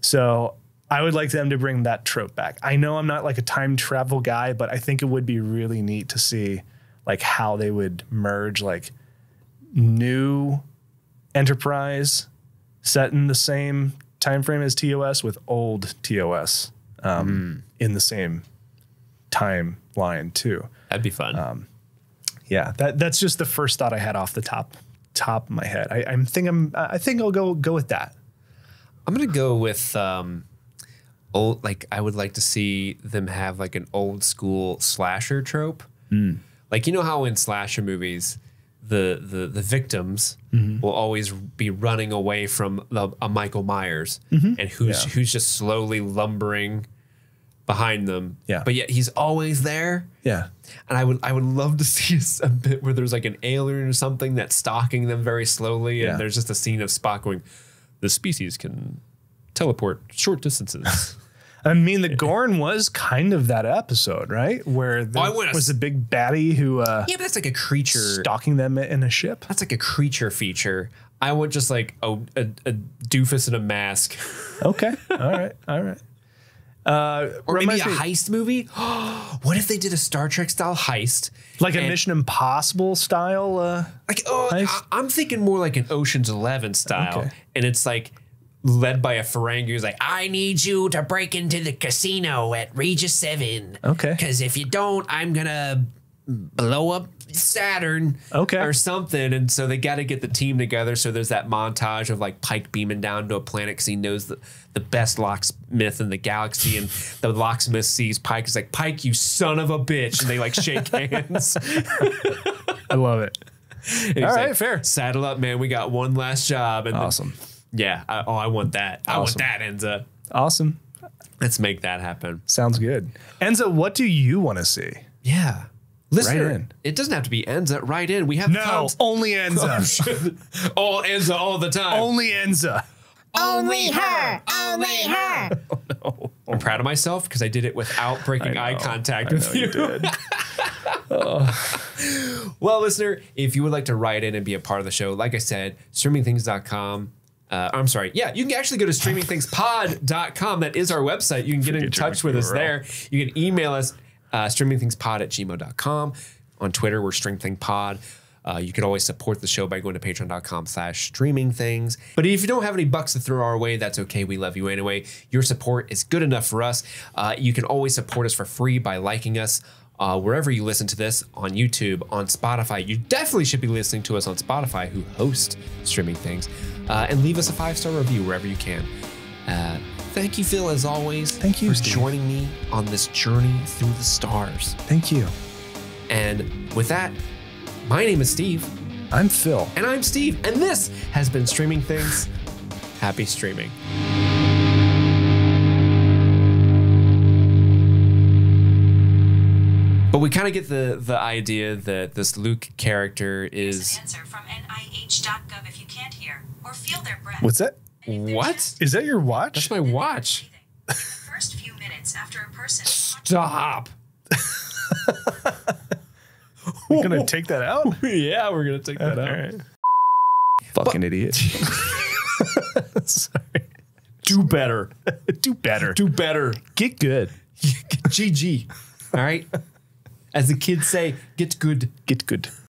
So I would like them to bring that trope back. I know I'm not like a time travel guy, but I think it would be really neat to see like how they would merge like new Enterprise set in the same time frame as TOS with old TOS in the same timeline too. That'd be fun. Yeah, that's just the first thought I had off the top of my head. I think I'll go with that. I'm gonna go with old. Like I would like to see them have like an old school slasher trope. Like you know how in slasher movies the victims will always be running away from a Michael Myers and who's just slowly lumbering behind them. Yeah. But yet he's always there. Yeah. And I would love to see a bit where there's like an alien or something that's stalking them very slowly. And there's just a scene of Spock going, the species can teleport short distances. I mean, the Gorn was kind of that episode, right? Where there was a big baddie who yeah, but that's like a creature stalking them in a ship. That's like a creature feature. I want just like a doofus in a mask. Okay. All right. Or maybe a heist movie. What if they did a Star Trek style heist, like a Mission Impossible style? I'm thinking more like an Ocean's 11 style, and it's like led by a Ferengi who's like, I need you to break into the casino at Regis 7. Okay. Because if you don't, I'm gonna blow up Saturn or something. And so they got to get the team together. So there's that montage of like Pike beaming down to a planet because he knows the best locksmith in the galaxy. And the locksmith sees Pike. He's like, Pike, you son of a bitch. And they like shake hands. I love it. All right, fair. Saddle up, man. We got one last job. And awesome. Yeah. I want that. I want that, Enza. Awesome. Let's make that happen. Sounds good. Enza, what do you want to see? Yeah. Listener, right in. It doesn't have to be Enza. Right in. We have only Enza. All Enza all the time. Only Enza. Only her. Only her. Oh, no. I'm proud of myself because I did it without breaking eye contact with you. Did. Well, listener, if you would like to write in and be a part of the show, like I said, streamingthings.com. I'm sorry. Yeah, you can actually go to streamingthingspod.com. That is our website. You can get in touch with us there. You can email us. streamingthingspod@gmail.com. On Twitter, we're streamingthingpod. You can always support the show by going to patreon.com/streamingthings. But if you don't have any bucks to throw our way, that's okay. We love you anyway. Your support is good enough for us. You can always support us for free by liking us wherever you listen to this, on YouTube, on Spotify. You definitely should be listening to us on Spotify, who host Streaming Things. And leave us a 5-star review wherever you can. Thank you, Phil, as always. Thank you for Steve. joining me on this journey through the stars. Thank you. And with that, my name is Steve. I'm Phil. And I'm Steve. And this has been Streaming Things. Happy streaming. But we kind of get the idea that this Luke character is... Answer from nih.gov if you can't hear or feel their breath. What's that? What? Is that your watch? That's my watch. First few minutes after a person. Stop. We're going to take that out? Yeah, we're going to take that out. All right. Fucking idiot. Sorry. Do better. Do better. Do better. Get good. GG. All right? As the kids say, get good. Get good.